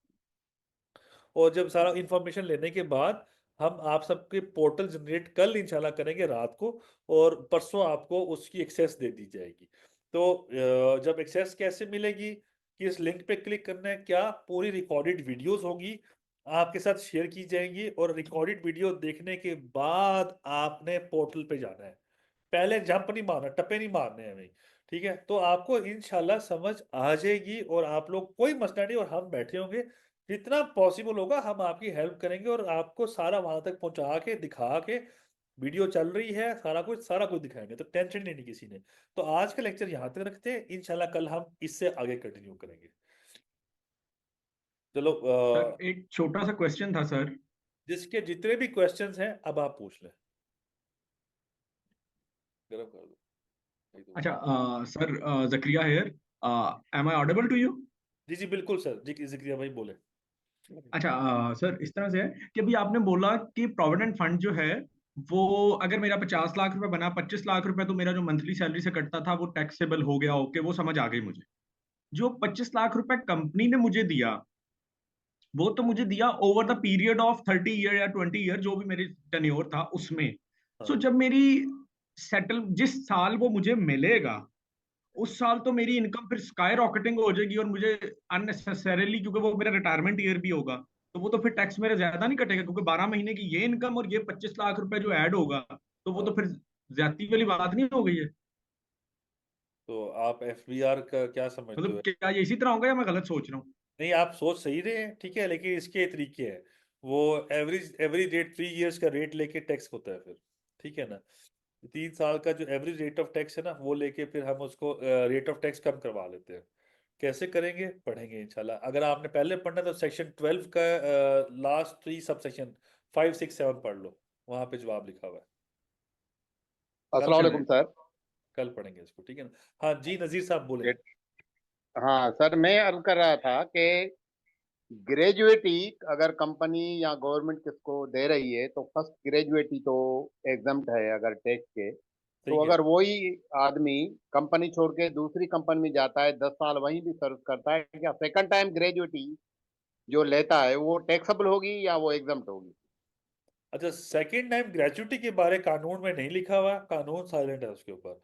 और जब सारा इंफॉर्मेशन लेने के बाद हम आप सबके पोर्टल जनरेट कल इंशाल्लाह करेंगे रात को, और परसों आपको उसकी एक्सेस दे दी जाएगी। तो जब एक्सेस कैसे मिलेगी, किस लिंक पे क्लिक करना है, क्या, पूरी रिकॉर्डेड वीडियोस होगी आपके साथ शेयर की जाएंगी, और रिकॉर्डेड वीडियो देखने के बाद आपने पोर्टल पे जाना है, पहले जंप नहीं मारना, टप्पे नहीं मारने हैं भाई। ठीक है, तो आपको इंशाल्लाह समझ आ जाएगी और आप लोग, कोई मसला नहीं, और हम बैठे होंगे, जितना पॉसिबल होगा हम आपकी हेल्प करेंगे और आपको सारा वहां तक पहुंचा के दिखा के, वीडियो चल रही है, सारा कुछ दिखाएंगे, तो टेंशन नहीं लेनी किसी ने। तो आज का लेक्चर यहाँ तक रखते हैं, इंशाल्लाह कल हम इससे आगे कंटिन्यू करेंगे। चलो सर एक छोटा सा क्वेश्चन था सर। जिसके जितने भी क्वेश्चंस हैं अब आप पूछ लें, गरम कर दो, नहीं तो। अच्छा sir, Zakaria here, am I audible to you? जी जी बिल्कुल सर, जी जिक्रिया भाई बोले। अच्छा सर, इस तरह से है कि अभी आपने बोला कि प्रोविडेंट फंड जो है वो, अगर मेरा 50 लाख रुपए बना, 25 लाख रुपए तो मेरा जो मंथली सैलरी से कटता था वो टैक्सेबल हो गया। ओके, वो समझ आ गई मुझे। जो 25 लाख रुपए कंपनी ने मुझे दिया, वो तो मुझे दिया over the period of 30 year या 20 ईयर, जो भी मेरी टेन्योर था उसमें। सो हाँ जब मेरी सेटल, जिस साल वो मुझे मिलेगा उस साल तो मेरी इनकम फिर स्काई रॉकेटिंग हो जाएगी, और मुझे अननेसेसरीली, क्योंकि वो मेरा रिटायरमेंट ईयर भी होगा, तो वो तो फिर टैक्स मेरा ज्यादा नहीं कटेगा, क्योंकि 12 महीने की ये इनकम और ये 25 लाख रुपए जो ऐड होगा, तो वो तो हाँ। फिर ज्यादती वाली बात नहीं हो गई है? तो आप एफबीआर का क्या समझते मतलब हो? क्या ये इसी तरह होगा या मैं गलत सोच रहा हूँ? नहीं, आप सोच सही रहे हैं, ठीक है, लेकिन इसके तरीके हैं। वो एवरेज एवरेज रेट 3 इयर्स का रेट लेके टैक्स होता है फिर, ठीक है ना। 3 साल का जो एवरेज रेट ऑफ टैक्स है ना, वो लेके फिर हम उसको रेट ऑफ टैक्स कम करवा लेते हैं। कैसे करेंगे, पढ़ेंगे इंशाल्लाह। अगर आपने पहले पढ़ना तो सेक्शन 12 का लास्ट 3 सब सेक्शन 5, 6, 7 पढ़ लो, वहां पे जवाब लिखा हुआ है। कल अस्सलाम चले। वालेकुम सर। कल पढ़ेंगे इसको, ठीक है ना। हाँ जी नजीर साहब बोले। ये- हाँ सर, मैं अर्ज कर रहा था कि ग्रेजुएटी अगर कंपनी या गवर्नमेंट किसको दे रही है तो फर्स्ट ग्रेजुएटी तो एग्जम्प्ट है अगर टैक्स के। तो सही है। अगर वही आदमी कंपनी छोड़ के दूसरी कंपनी में जाता है, 10 साल वहीं भी सर्व करता है, क्या सेकंड टाइम ग्रेजुएटी जो लेता है वो टैक्सेबल होगी या वो एग्जम्प्ट होगी? अच्छा, सेकंड टाइम ग्रेचुइटी के बारे कानून में नहीं लिखा हुआ, कानून साइलेंट है उसके ऊपर।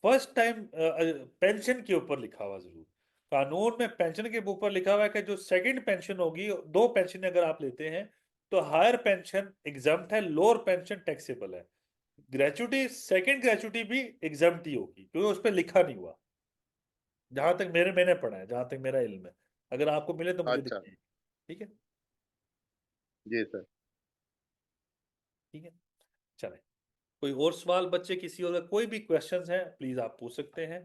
फर्स्ट टाइम पेंशन के ऊपर लिखा हुआ जरूर, कानून में पेंशन के ऊपर लिखा हुआ है कि जो सेकंड पेंशन होगी, 2 पेंशन अगर आप लेते हैं तो हायर पेंशन एग्जम्प्ट है, लोअर पेंशन टैक्सेबल है। ग्रेचुइटी, सेकंड ग्रेचुइटी भी एग्जम्प्ट ही होगी क्योंकि उस पर लिखा नहीं हुआ, जहां तक मैंने पढ़ा है, जहां तक मेरा इल्म है। अगर आपको मिले तो मुझे अच्छा। दिखाइए। ठीक है। जी सर। ठीक है, चले। कोई और सवाल बच्चे, किसी और का कोई भी क्वेश्चंस है प्लीज आप पूछ सकते हैं।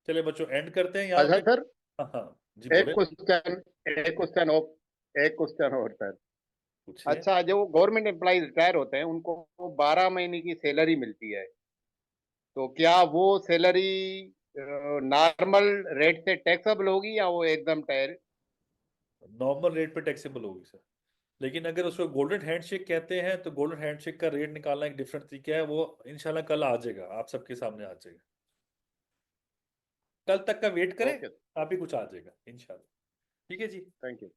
चलिए बच्चों एंड करते हैं यहाँ अच्छा पे। सर, हाँ हाँ जी एक बोले, क्वेश्चन एक क्वेश्चन और एक क्वेश्चन और सर। पूछिए। अच्छा, जो गवर्नमेंट एम्प्लॉय रिटायर होते हैं उनको 12 महीने की सैलरी मिलती है, तो क्या वो सैलरी नॉर्मल रेट से टैक्सेबल होगी या वो एकदम टैर? नॉर्मल रेट पे टैक्सेबल होगी सर, लेकिन अगर उसको गोल्डन हैंडशेक कहते हैं तो गोल्डन हैंडशेक का रेट निकालना एक डिफरेंट तरीका है, वो इंशाल्लाह कल आ जाएगा, आप सबके सामने आ जाएगा। कल तक का वेट करें, ओके, आप ही कुछ आ जाएगा इंशाल्लाह। ठीक है जी। Thank you.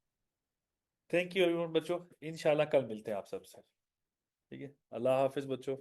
Thank you everyone बच्चों, इंशाल्लाह कल मिलते हैं आप सबसे। ठीक है, अल्लाह हाफिज बच्चों।